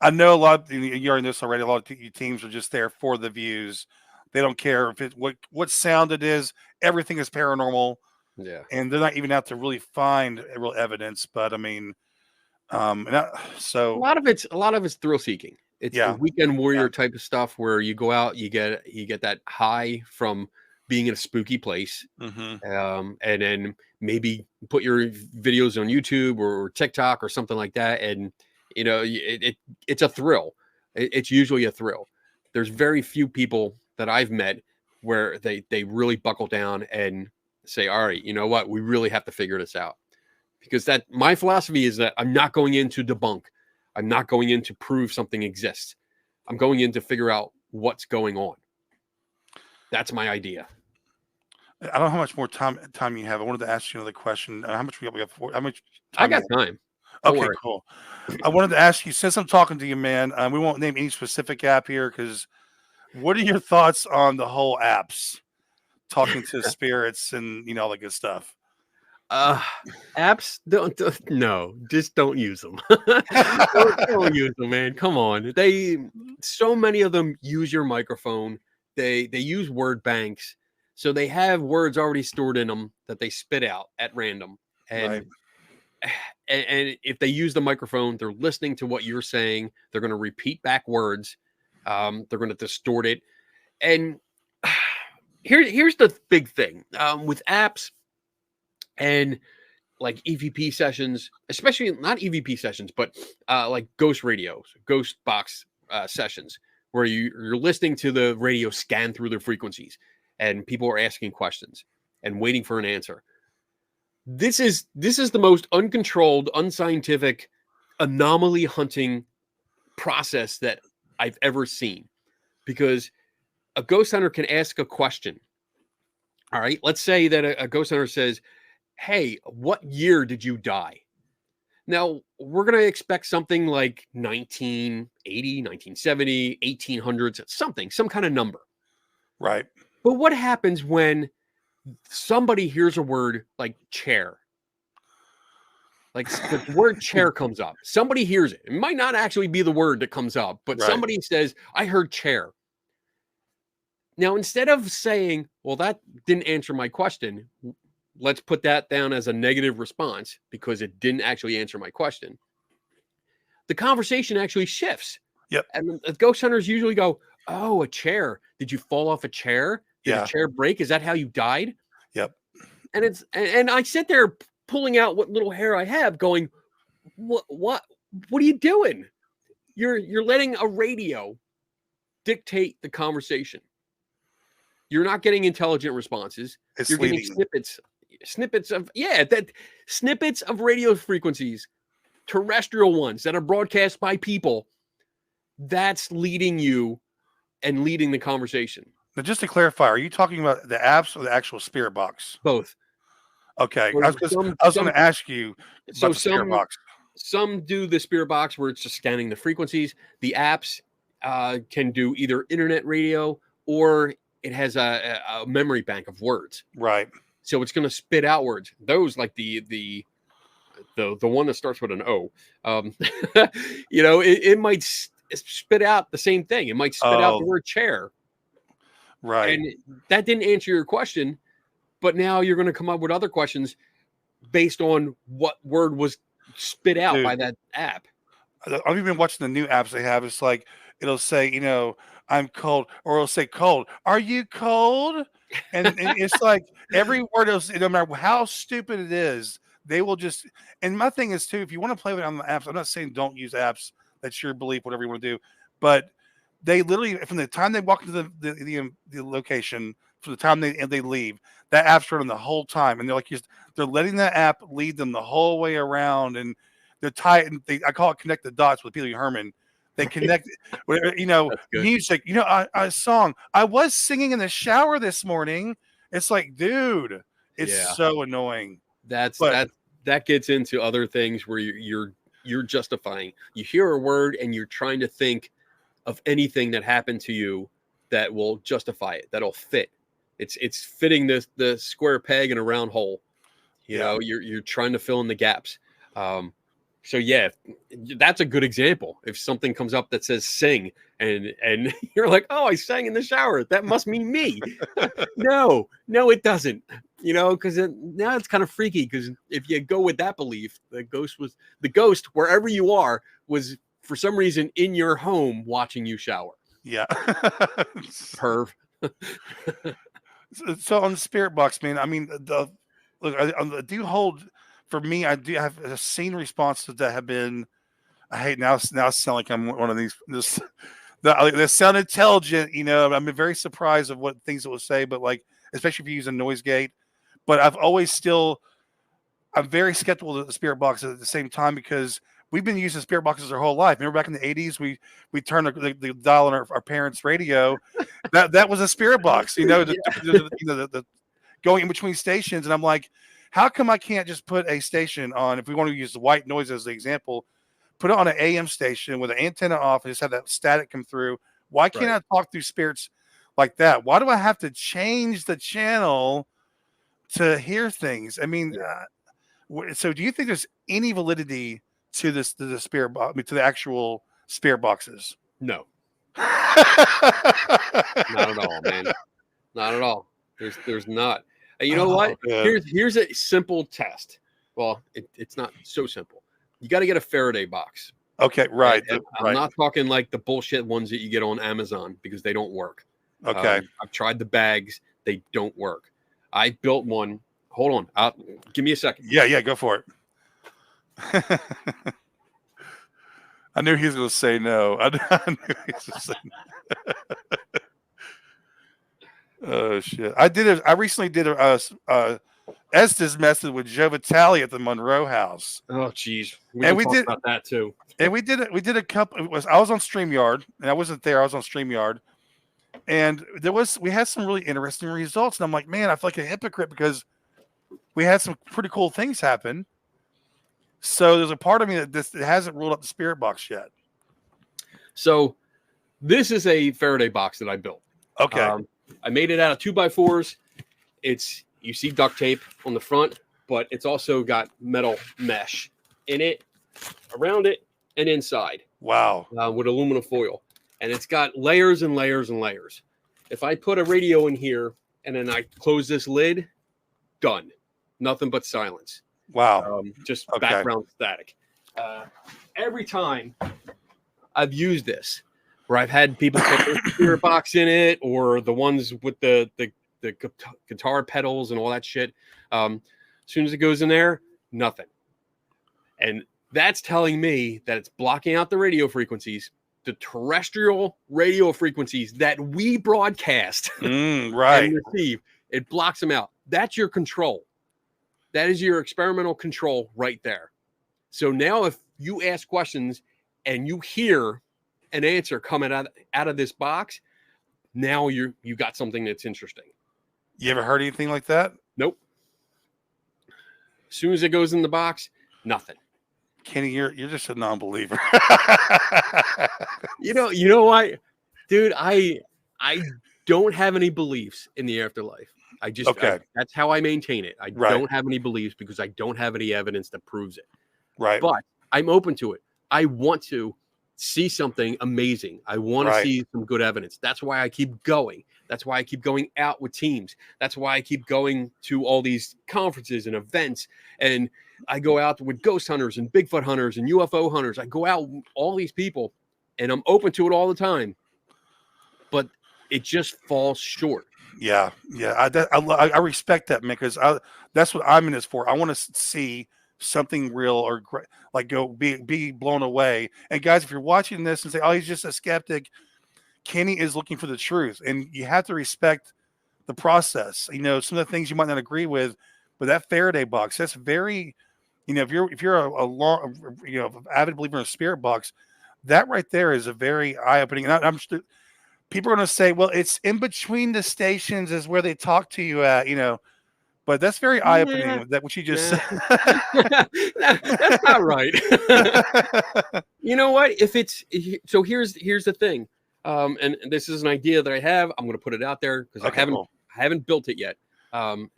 I know a lot of you already know this already. A lot of teams are just there for the views. They don't care if what sound it is. Everything is paranormal. Yeah, and they're not even out to really find real evidence. But I mean, so a lot of it's thrill seeking. It's the weekend warrior type of stuff where you go out, you get that high from being in a spooky place, and then maybe put your videos on YouTube or TikTok or something like that, and it's a thrill. It's usually a thrill. There's very few people that I've met where they really buckle down and say, all right, you know what, we really have to figure this out. Because my philosophy is that I'm not going in to debunk. I'm not going in to prove something exists. I'm going in to figure out what's going on. That's my idea. I don't know how much more time you have. I wanted to ask you another question. How much we got? How much time? I got time. Okay, cool. I wanted to ask you, since I'm talking to you, man, we won't name any specific app here, because what are your thoughts on the whole apps, talking to spirits and all that good stuff? Uh, apps no, just don't use them. Don't use them, man. Come on. So many of them use your microphone. They use word banks. So they have words already stored in them that they spit out at random. Right. And if they use the microphone, they're listening to what you're saying. They're going to repeat back words. They're going to distort it. And here's the big thing with apps and like EVP sessions, especially not EVP sessions, but like ghost radios, ghost box sessions, where you're listening to the radio scan through the frequencies, and people are asking questions and waiting for an answer. This is the most uncontrolled, unscientific anomaly hunting process that I've ever seen, because a ghost hunter can ask a question. All right, let's say that a ghost hunter says, "Hey, what year did you die?" Now, we're going to expect something like 1980, 1970, 1800s, something, some kind of number. Right. But what happens when somebody hears a word like chair? Like the word chair comes up. Somebody hears it. It might not actually be the word that comes up, but Right. somebody says, "I heard chair." Now, instead of saying, "Well, that didn't answer my question, let's put that down as a negative response because it didn't actually answer my question," the conversation actually shifts. Yep. And the ghost hunters usually go, "Oh, a chair. Did you fall off a chair? Did Yeah. a chair break? Is that how you died?" Yep. And I sit there pulling out what little hair I have, going, what are you doing? You're letting a radio dictate the conversation. You're not getting intelligent responses. It's You're getting leading. snippets of radio frequencies, terrestrial ones that are broadcast by people. That's leading you and leading the conversation. Now, just to clarify, are you talking about the apps or the actual spirit box? Both. Okay. Or I was going to ask you so about the spirit box. some do the spirit box where it's just scanning the frequencies. The apps can do either internet radio, or it has a memory bank of words. Right. So it's going to spit out words. Those, like the one that starts with an O, it might spit out the same thing. It might spit out the Oh, word chair, right. and that didn't answer your question. But now you're going to come up with other questions based on what word was spit out Dude, by that app. I've even watching the new apps they have. It's like, it'll say, I'm cold, or it'll say cold. Are you cold? And it's like every word is, no matter how stupid it is, they will just. And my thing is too, if you want to play with it on the apps, I'm not saying don't use apps. That's your belief, whatever you want to do. But they literally, from the time they walk into the location, from the time they leave, that app's running the whole time, and they're like, they're letting that app lead them the whole way around, and they're tight. And I call it connect the dots with Peter Herman. They connect, That's good. music. A song. I was singing in the shower this morning. It's like, dude, it's Yeah. so annoying. That But gets into other things where you're justifying. You hear a word and you're trying to think of anything that happened to you that will justify it, that'll fit. It's fitting the square peg in a round hole. You're trying to fill in the gaps. So yeah, that's a good example. If something comes up that says sing, and you're like, "Oh, I sang in the shower. That must mean me." No, it doesn't. Because now it's kind of freaky. Because if you go with that belief, the ghost wherever you are was for some reason in your home watching you shower. yeah. Perv. So on the spirit box, man, I mean, look, I do hold, for me, I do have seen responses that have been, I hate now I sound like I'm one of these, they sound intelligent, I'm very surprised of what things it will say, but like, especially if you use a noise gate, but I'm very skeptical of the spirit box at the same time, because we've been using spirit boxes our whole life. Remember back in the 80s, we turned the dial on our parents' radio. That was a spirit box, the going in between stations. And I'm like, how come I can't just put a station on, if we want to use the white noise as the example, put it on an AM station with an antenna off and just have that static come through? Why can't I talk through spirits like that? Why do I have to change the channel to hear things? I mean, So, do you think there's any validity to this to the spirit box? I mean, to the actual spirit boxes? No, not at all, man. Not at all. There's not. And you know what? Man. Here's a simple test. Well, it's not so simple. You got to get a Faraday box. Okay, right. And I'm right. not talking like the bullshit ones that you get on Amazon because they don't work. Okay. I've tried the bags. They don't work. I built one. Hold on. Give me a second. Yeah, go for it. I knew he was going to say no. I knew he was going to say no. Oh shit! I recently did a Estes method with Joe Vitale at the Monroe House. Oh, geez. We did about that too. And we did it. We did a couple. I was on StreamYard, and I wasn't there. I was on StreamYard, and we had some really interesting results. And I'm like, man, I feel like a hypocrite because we had some pretty cool things happen. So there's a part of me that hasn't ruled up the spirit box yet. So this is a Faraday box that I built. Okay. I made it out of 2x4s. You see duct tape on the front, but it's also got metal mesh in it, around it, and inside. Wow. With aluminum foil. And it's got layers and layers and layers. If I put a radio in here and then I close this lid, done. Nothing but silence. Wow. Just background static. Every time I've used this, where I've had people put their spirit box in it, or the ones with the guitar pedals and all that shit. As soon as it goes in there, nothing. And that's telling me that it's blocking out the radio frequencies, the terrestrial radio frequencies that we broadcast right. and receive. It blocks them out. That's your control. That is your experimental control right there. So now if you ask questions and you hear an answer coming out of this box, now you got something that's interesting. You ever heard anything like that? Nope. As soon as it goes in the box, nothing. Kenny, you're just a non-believer. You know what, dude? I don't have any beliefs in the afterlife. That's how I maintain it. I don't have any beliefs because I don't have any evidence that proves it. Right. But I'm open to it. I want to see something amazing. I want to see some good evidence. That's why I keep going. That's why I keep going out with teams. That's why I keep going to all these conferences and events. And I go out with ghost hunters and Bigfoot hunters and UFO hunters. I go out with all these people and I'm open to it all the time. But it just falls short. Yeah. I respect that, man, because that's what I'm in this for. I want to see something real or like go be blown away. And guys, if you're watching this and say, "Oh, he's just a skeptic," Kenny is looking for the truth, and you have to respect the process. You know, some of the things you might not agree with, but that Faraday box, that's very, if you're a long, avid believer in a spirit box, that right there is a very eye-opening. And I'm just, people are going to say, well, it's in between the stations is where they talk to you at, but that's very eye-opening. That what you just said. That's not right. You know what? So here's the thing. And this is an idea that I have. I'm going to put it out there because I haven't built it yet. And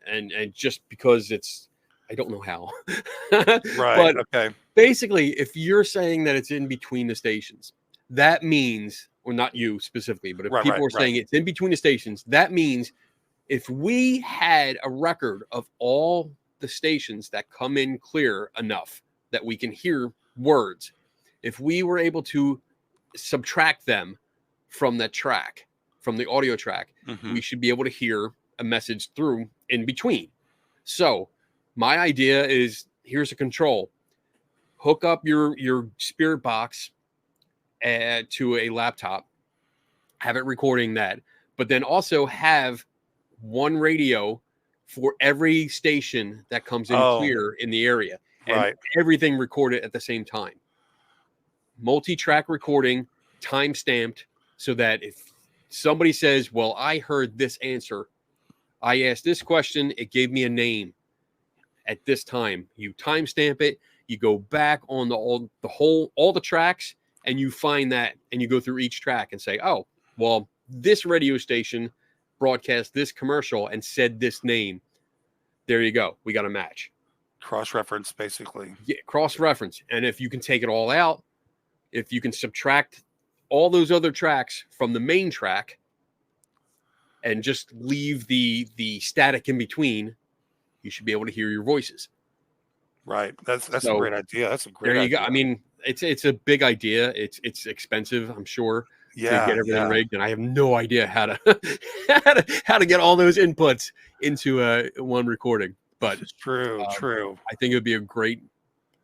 just because I don't know how. Right. But basically, if you're saying that it's in between the stations, that means, or not you specifically, but if people are saying it's in between the stations, that means if we had a record of all the stations that come in clear enough that we can hear words, if we were able to subtract them from that track, from the audio track, we should be able to hear a message through in between. So my idea is, here's a control. Hook up your spirit box to a laptop, have it recording that, but then also have one radio for every station that comes in clear in the area, and everything recorded at the same time. Multi-track recording, time-stamped, so that if somebody says, well, I heard this answer, I asked this question, it gave me a name at this time. You timestamp it, you go back on all the tracks, and you find that, and you go through each track and say, oh, well, this radio station broadcast this commercial and said this name. There you go. We got a match. Cross-reference, basically. Yeah, cross-reference. And if you can take it all out, if you can subtract all those other tracks from the main track and just leave the static in between, you should be able to hear your voices. Right. That's a So great idea. That's a great there you idea. go. I mean, it's a big idea. It's expensive, I'm sure, to get everything rigged, and I have no idea how to how to get all those inputs into one recording. But True. I think it would be a great.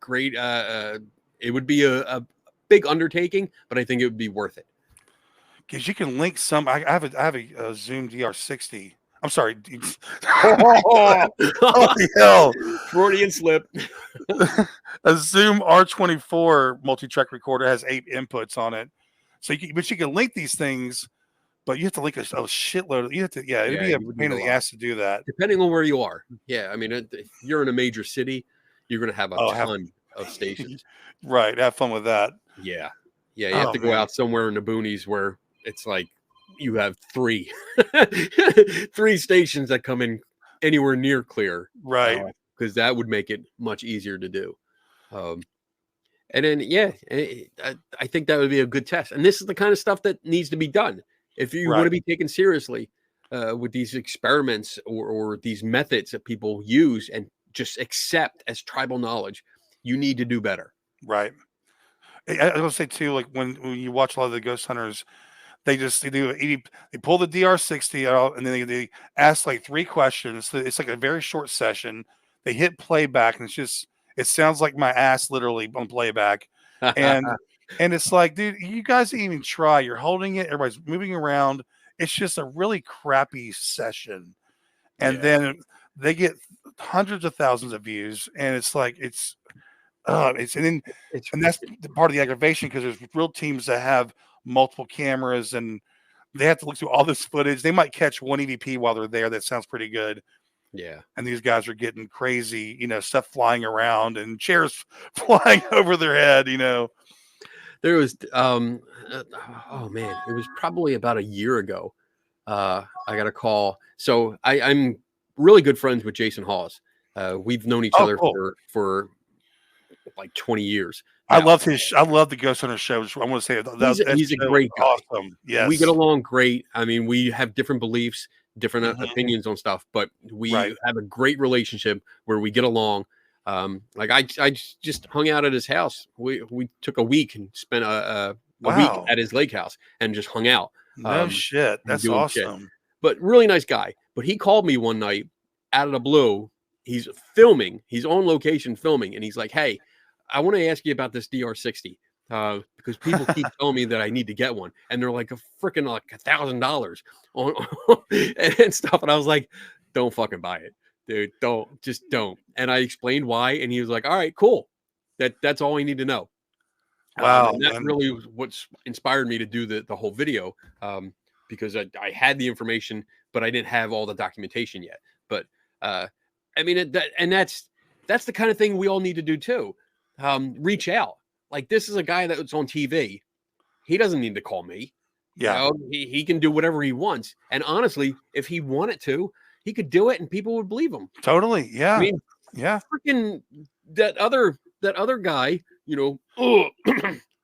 It would be a big undertaking, but I think it would be worth it. Because you can link some. I have a Zoom DR60. I'm sorry. Holy hell. Freudian slip. A Zoom R24 multi-track recorder has 8 inputs on it. So you can link these things, but you have to link a shitload. You have to, it'd be a pain in the ass to do that. Depending on where you are. Yeah. I mean, if you're in a major city, you're going to have a ton of stations. Right. Have fun with that. Yeah. Yeah. You have to go out somewhere in the boonies where it's like you have 3 stations that come in anywhere near clear. Right. Because that would make it much easier to do. And then, I think that would be a good test. And this is the kind of stuff that needs to be done. If you want to be taken seriously with these experiments or these methods that people use and just accept as tribal knowledge, you need to do better. Right. I will say too, like when you watch a lot of the ghost hunters, they pull the DR60 out and then they ask like 3 questions. It's like a very short session. They hit playback and it sounds like my ass literally on playback. And it's like, dude, you guys didn't even try. You're holding it. Everybody's moving around. It's just a really crappy session. And then they get hundreds of thousands of views. And it's like, and that's the part of the aggravation because there's real teams that have multiple cameras and they have to look through all this footage. They might catch one EVP while they're there. That sounds pretty good. Yeah. And these guys are getting crazy, stuff flying around and chairs flying over their head, There was, oh man, it was probably about a year ago. I got a call. So I'm really good friends with Jason Hawes. We've known each other for like 20 years. Now, I love the Ghost Hunter shows. I want to say he's a great guy. Awesome. Yes. We get along great. I mean, we have different beliefs, different opinions on stuff, but we have a great relationship where we get along. Like I just hung out at his house. We took a week and spent a week at his lake house and just hung out. No shit. That's awesome. Shit. But really nice guy. But he called me one night out of the blue. He's filming. He's on location filming. And he's like, hey, I want to ask you about this DR60 because people keep telling me that I need to get one. And they're like freaking like $1,000 on and stuff. And I was like, don't fucking buy it, dude. Just don't. And I explained why. And he was like, all right, cool. That's all I need to know. Wow. And that really was what's inspired me to do the whole video because I had the information, but I didn't have all the documentation yet. But I mean, that's the kind of thing we all need to do too. Reach out. Like this is a guy that's on TV. He doesn't need to call me. Yeah. He can do whatever he wants. And honestly, if he wanted to, he could do it and people would believe him. Totally. Yeah. I mean, freaking that other guy,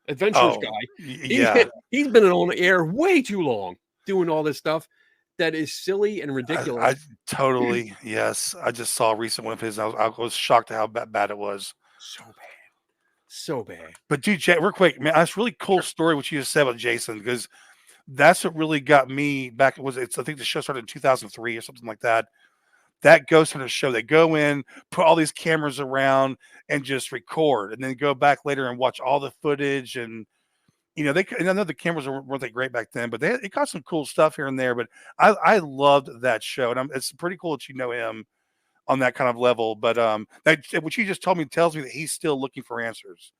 adventures guy. He's been on the air way too long doing all this stuff that is silly and ridiculous. I totally, yes. I just saw a recent one of his. I was shocked at how bad it was. So bad. But dude, real quick, man, that's really cool story what you just said about Jason because that's what really got me back. I think the show started in 2003 or something like that. That Ghost Hunter show, they go in, put all these cameras around, and just record, and then go back later and watch all the footage. And and I know the cameras weren't that great back then, but it got some cool stuff here and there. But I loved that show, and it's pretty cool that you know him on that kind of level. But what you just told me tells me that he's still looking for answers.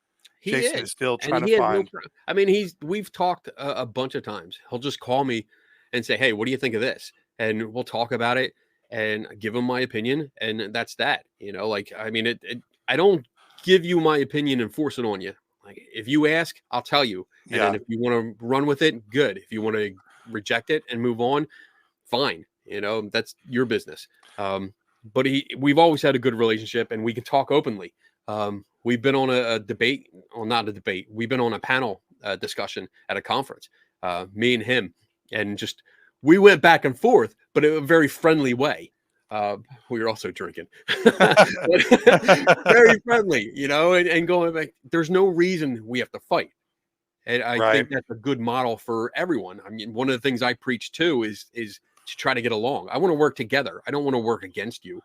Jason is still trying to find. I mean, we've talked a bunch of times. He'll just call me and say, "Hey, what do you think of this?" And we'll talk about it and give him my opinion, and that's that. I mean, I don't give you my opinion and force it on you. Like if you ask, I'll tell you. And then if you want to run with it, good. If you want to reject it and move on, fine. That's your business. but we've always had a good relationship, and we can talk openly. We've been on a debate, or not a debate. We've been on a panel discussion at a conference, me and him, and just we went back and forth, but in a very friendly way. We were also drinking, very friendly, and going back. There's no reason we have to fight, and I think that's a good model for everyone. I mean, one of the things I preach too is to try to get along. I want to work together. I don't want to work against you.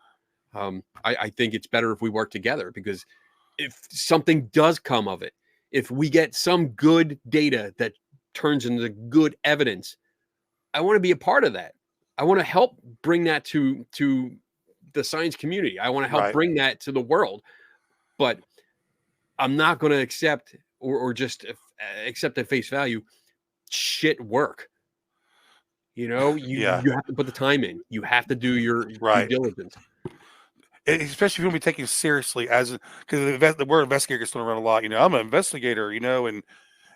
I think it's better if we work together, because if something does come of it, if we get some good data that turns into good evidence, I want to be a part of that. I want to help bring that to the science community. I want to help bring that to the world, but I'm not going to accept or just accept at face value shit work. You have to put the time in. You have to do your due diligence. Especially if you want to be taken seriously because the word investigator gets thrown around a lot. I'm an investigator, and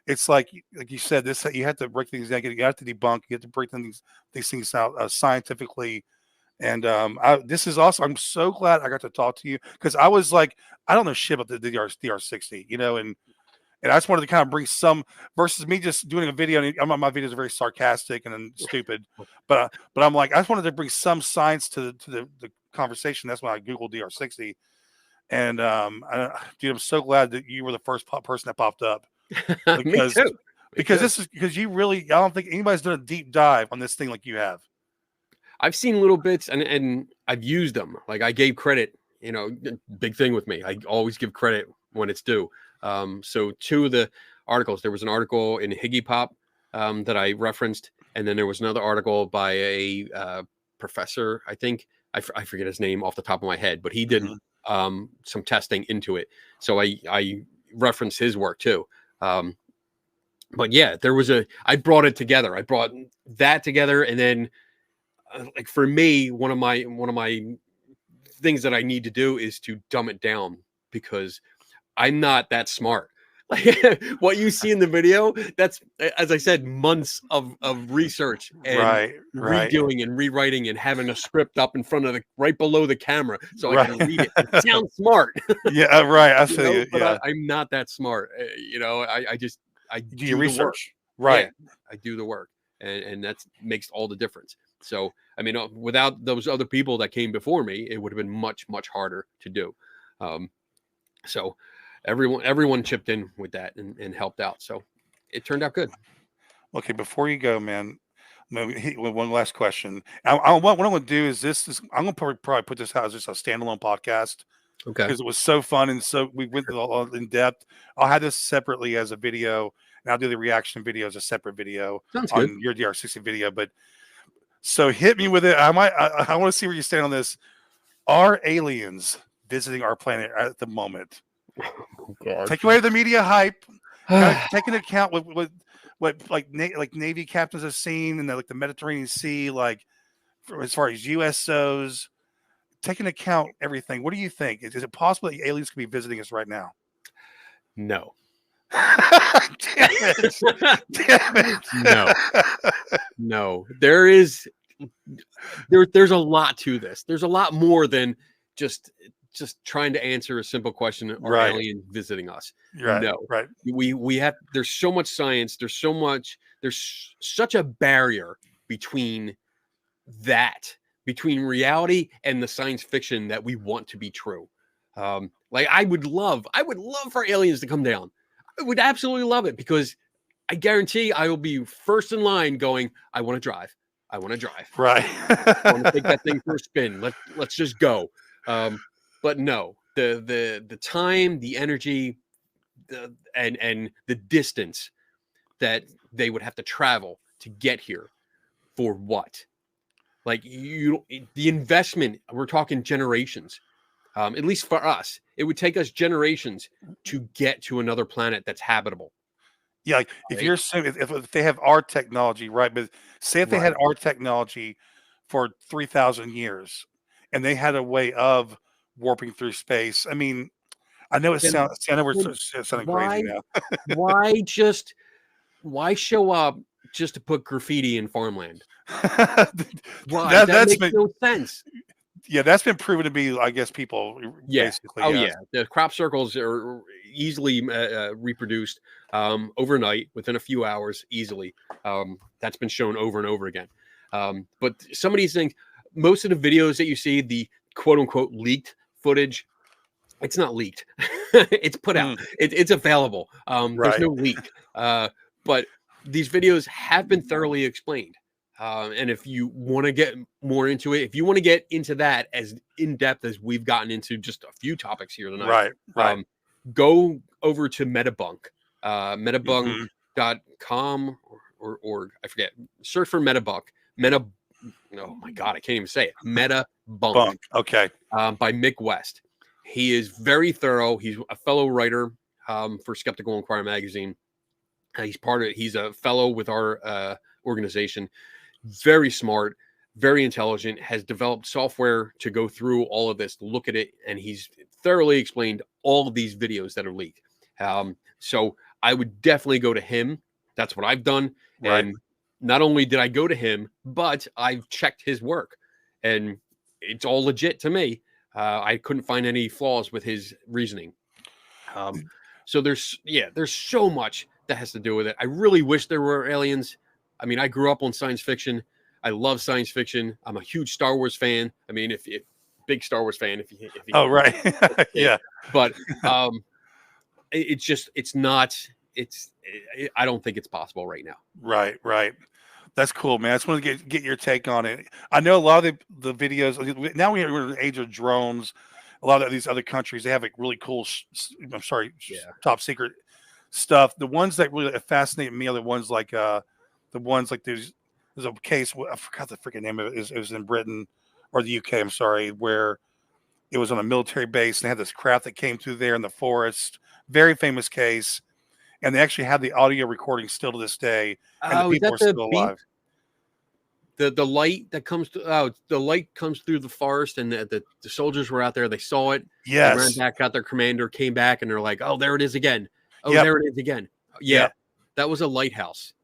it's like you said, this you have to break things down. You have to debunk. You have to break these things out scientifically. And this is also, I'm so glad I got to talk to you, because I was like, I don't know shit about the DR60, and I just wanted to kind of bring some, versus me just doing a video. And my videos are very sarcastic and stupid, but I'm like, I just wanted to bring some science to the conversation. That's why I Googled DR60, and dude, I'm so glad that you were the first person that popped up. Me too. Because you really, I don't think anybody's done a deep dive on this thing like you have. I've seen little bits and I've used them. Like I gave credit, big thing with me. I always give credit when it's due. So two of the articles, there was an article in Higgy Pop that I referenced. And then there was another article by a professor, I think, I forget his name off the top of my head, but he did some testing into it. So I referenced his work too. But yeah, I brought it together. I brought that together, and then like for me, one of my things that I need to do is to dumb it down, because I'm not that smart. Like what you see in the video, that's, as I said, months of research and redoing and rewriting and having a script up in front of right below the camera so I can read it. It sounds smart. Yeah, right. I feel you. But I'm not that smart. I do your research. Right. Yeah, I do the work, and that makes all the difference. So, I mean, without those other people that came before me, it would have been much, much harder to do. So everyone chipped in with that and helped out. So it turned out good. Okay. Before you go, man, one last question. What I'm going to do is I'm going to probably put this out as just a standalone podcast. Okay. Because it was so fun. And so we went in depth. I'll have this separately as a video, and I'll do the reaction video as a separate video. Sounds on good. Your DR60 video. But so hit me with it. I want to see where you stand on this. Are aliens visiting our planet at the moment? Oh, God. Take away the media hype. Take into account what like Navy captains have seen in the Mediterranean Sea, as far as USOs. Take into account everything. What do you think? Is it possible that aliens could be visiting us right now? No. Damn it. Damn it. No. There's a lot to this. There's a lot more than just trying to answer a simple question, are aliens visiting us? Right. No. Right. We have, there's so much science, there's such a barrier between reality and the science fiction that we want to be true. Like I would love for aliens to come down. I would absolutely love it, because I guarantee I will be first in line going, I want to drive. Right. I want to take that thing for a spin. Let's just go. But no, the time, the energy, and the distance that they would have to travel to get here, for what? Like the investment, we're talking generations. At least for us, it would take us generations to get to another planet that's habitable. Yeah, like if you're assuming if they have our technology, right? But say if they had our technology for 3,000 years, and they had a way of warping through space. I mean, I know I know we're sounding crazy now. Why show up just to put graffiti in farmland? Why? That makes makes no sense. Yeah, that's been proven to be, I guess, people Yeah. basically. Oh, Yeah. yeah. The crop circles are easily reproduced overnight within a few hours, easily. That's been shown over and over again. But some of these things, most of the videos that you see, the quote unquote leaked footage, it's not leaked. It's put out. Mm, It's available. There's right. no leak. But these videos have been thoroughly explained. And if you want to get more into it, if you want to get into that as in depth as we've gotten into just a few topics here tonight, Right. Right. go over to Metabunk, Hmm. metabunk.com or org. I forget. Search for Metabunk. Meta. Oh my God, I can't even say it. Metabunk Bunk. Okay. by Mick West. He is very thorough. He's a fellow writer for Skeptical Inquirer magazine. He's part of it. He's a fellow with our organization. Very smart, very intelligent, has developed software to go through all of this, to look at it, and he's thoroughly explained all of these videos that are leaked. So I would definitely go to him. That's what I've done. Right. And not only did I go to him, but I've checked his work, and it's all legit to me. I couldn't find any flaws with his reasoning. So there's so much that has to do with it. I really wish there were aliens. I mean, I grew up on science fiction. I love science fiction. I'm a huge Star Wars fan. I mean, if big Star Wars fan, if you Oh, right. Yeah. but I don't think it's possible right now. Right. Right. That's cool, man. I just want to get your take on it. I know a lot of the videos now we're in the age of drones. A lot of these other countries, they have like really cool, top secret stuff. The ones that really fascinate me are the ones like there's a case. I forgot the freaking name of it. It was in Britain or the UK. I'm sorry, where it was on a military base and they had this craft that came through there in the forest. Very famous case, and they actually have the audio recording still to this day, and the Oh, is people that are the still beep? alive. The light that comes through. Oh, the light comes through the forest, and the soldiers were out there. They saw it. They ran Yes. back out. Their commander came back, and they're like, "Oh, there it is again. Oh, Yep. there it is again." Yeah, Yep. that was a lighthouse.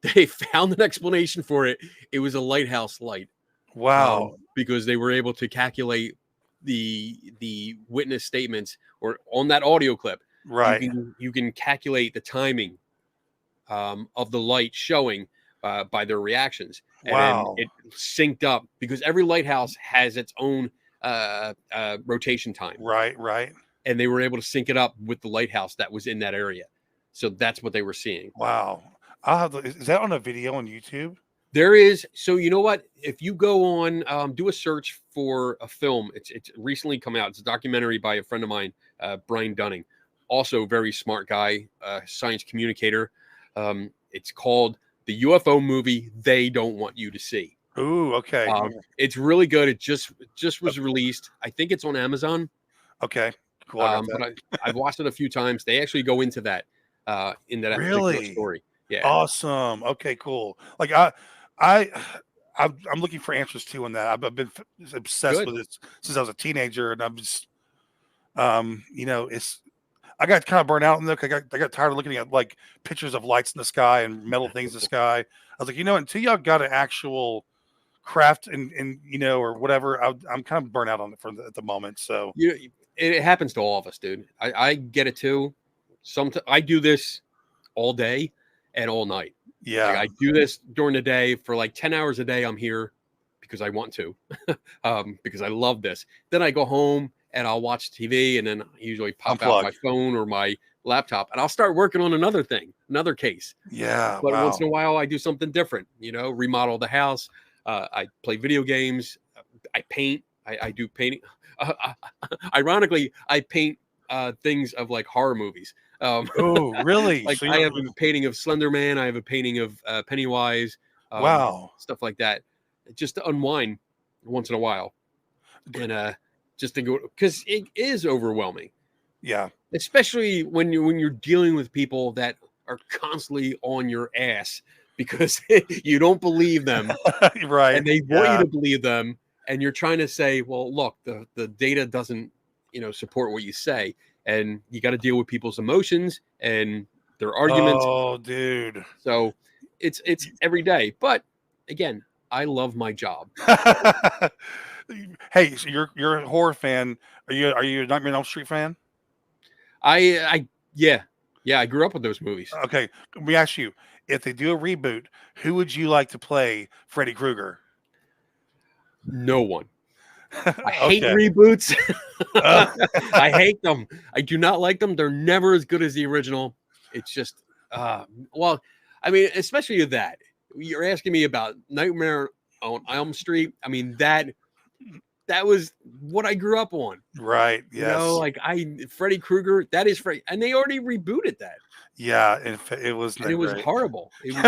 They found an explanation for it. It was a lighthouse light. Wow. Because they were able to calculate the witness statements, or on that audio clip. Right. You can calculate the timing of the light showing by their reactions, and Wow. then it synced up because every lighthouse has its own rotation time, Right. Right. and they were able to sync it up with the lighthouse that was in that area. So that's what they were seeing. Wow. I'll have is that on a video on YouTube? There is. So you know what? If you go on, do a search for a film. It's recently come out. It's a documentary by a friend of mine, Brian Dunning, also very smart guy, science communicator. It's called The UFO Movie They Don't Want You to See. Ooh, okay. It's really good. It just was released. I think it's on Amazon. Okay. Cool. I got that. But I've watched it a few times. They actually go into that in that particular Really? story. Yeah. Awesome. Okay, cool. Like I'm looking for answers too on that. I've been obsessed Good. with it since I was a teenager, and I'm just, it's. I got kind of burnt out in there. I got tired of looking at like pictures of lights in the sky and metal things in the sky. I was like, until y'all got an actual craft and or whatever, I'm kind of burnt out on it at the moment. So it happens to all of us, dude. I get it too. Sometimes I do this all day and all night. yeah, Like, I do this during the day for like 10 hours a day. I'm here because I want to, because I love this. Then I go home and I'll watch TV, and then I usually pop out my phone or my laptop, and I'll start working on another thing, another case. Yeah. But wow. once in a while I do something different, remodel the house. I play video games. I paint. I do painting. Ironically, I paint things of like horror movies. Oh, really? Like, So I have a painting of Slender Man. I have a painting of Pennywise. Wow. Stuff like that, just to unwind once in a while, and just to go, because it is overwhelming. Yeah. Especially when you're dealing with people that are constantly on your ass because you don't believe them, Right. and they want you to believe them, and you're trying to say, well, look, the data doesn't support what you say, and you got to deal with people's emotions and their arguments. Oh, dude. So it's every day. But again, I love my job. Hey, so you're a horror fan. Are you a Nightmare on Elm Street fan? Yeah, I grew up with those movies. Okay, let me ask you: if they do a reboot, who would you like to play Freddy Krueger? No one. I hate Okay. reboots. Uh, I hate them. I do not like them. They're never as good as the original. It's just, well, I mean, especially with that. You're asking me about Nightmare on Elm Street. I mean, that was what I grew up on. right. You know, Yes. like Freddy Krueger, that is Freddy. And they already rebooted that. Yeah. It was And not it was great. horrible. It was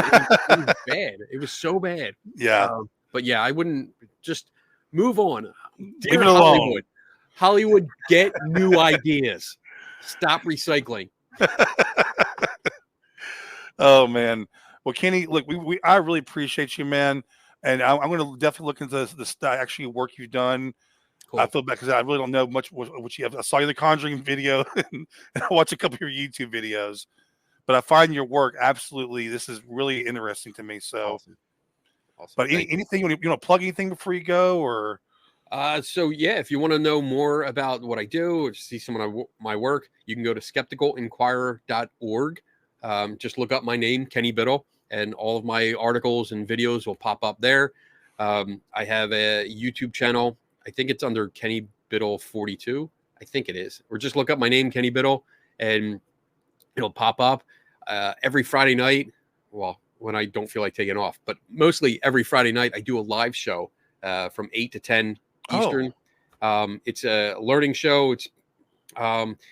bad. It was so bad. Yeah. But yeah, I wouldn't just move on. Leave Dear it alone. Hollywood. Hollywood, get new ideas. Stop recycling. Oh man. Well, Kenny, look, I really appreciate you, man, and I'm going to definitely look into the actually work you've done. I Cool. feel bad because I really don't know much what you have. I saw you the Conjuring video, and I watched a couple of your YouTube videos, but I find your work absolutely. This is really interesting to me. So, Awesome. but Thank you. anything you want to plug anything before you go, or So yeah, if you want to know more about what I do or see some of my work, you can go to skepticalinquirer.org. Just look up my name, Kenny Biddle, and all of my articles and videos will pop up there. I have a YouTube channel. I think it's under Kenny Biddle 42. I think it is. Or just look up my name, Kenny Biddle, and it'll pop up every Friday night. Well, when I don't feel like taking off, but mostly every Friday night, I do a live show from 8 to 10 Eastern. It's a learning show.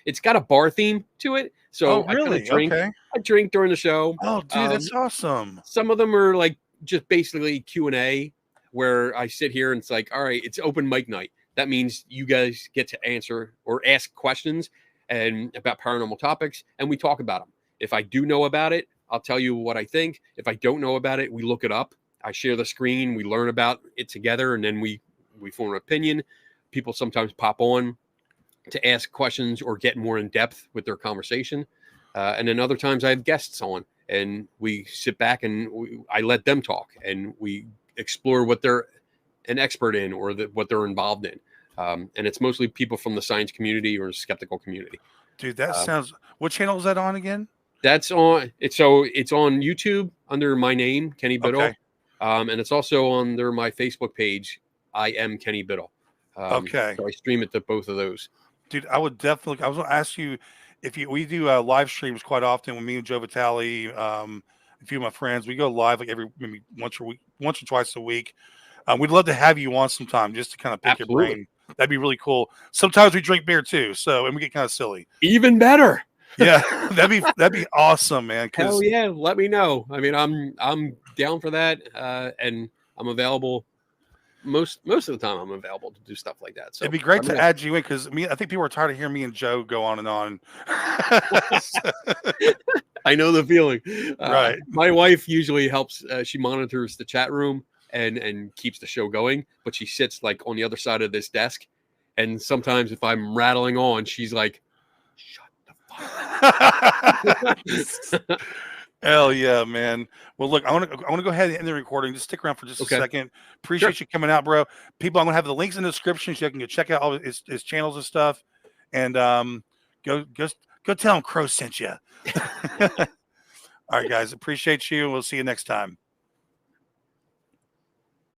It's got a bar theme to it. So I kind of really? drink. Okay. I drink during the show. Oh, dude, that's awesome. Some of them are like just basically Q&A where I sit here and it's like, all right, it's open mic night. That means you guys get to answer or ask questions and about paranormal topics, and we talk about them. If I do know about it, I'll tell you what I think. If I don't know about it, we look it up. I share the screen, we learn about it together, and then we form an opinion. People sometimes pop on to ask questions or get more in depth with their conversation. And then other times I have guests on and we sit back and I let them talk and we explore what they're an expert in or what they're involved in. And it's mostly people from the science community or skeptical community. Dude, that sounds. What channel is that on again? It's on YouTube under my name, Kenny Biddle. Okay. And it's also under my Facebook page. I am Kenny Biddle. Okay. So I stream it to both of those. Dude, I would definitely. I was going to ask you if we do live streams quite often with me and Joe Vitale, a few of my friends. We go live like maybe once or twice a week. We'd love to have you on sometime just to kind of pick your brain. That'd be really cool. Sometimes we drink beer too, and we get kind of silly. Even better. Yeah, that'd be awesome, man. Hell yeah, let me know. I mean, I'm down for that, and I'm available. Most of the time, I'm available to do stuff like that. So it'd be great to add you in because I think people are tired of hearing me and Joe go on and on. I know the feeling. Right. My wife usually helps. She monitors the chat room and keeps the show going, but she sits like on the other side of this desk. And sometimes if I'm rattling on, she's like, "Shut the fuck up." Hell yeah, man. Well, look, I want to go ahead and end the recording. Just stick around for just a second. Appreciate you coming out, bro. People, I'm gonna have the links in the description so you can go check out all his channels and stuff. And go tell him Crow sent you. All right, guys. Appreciate you. We'll see you next time.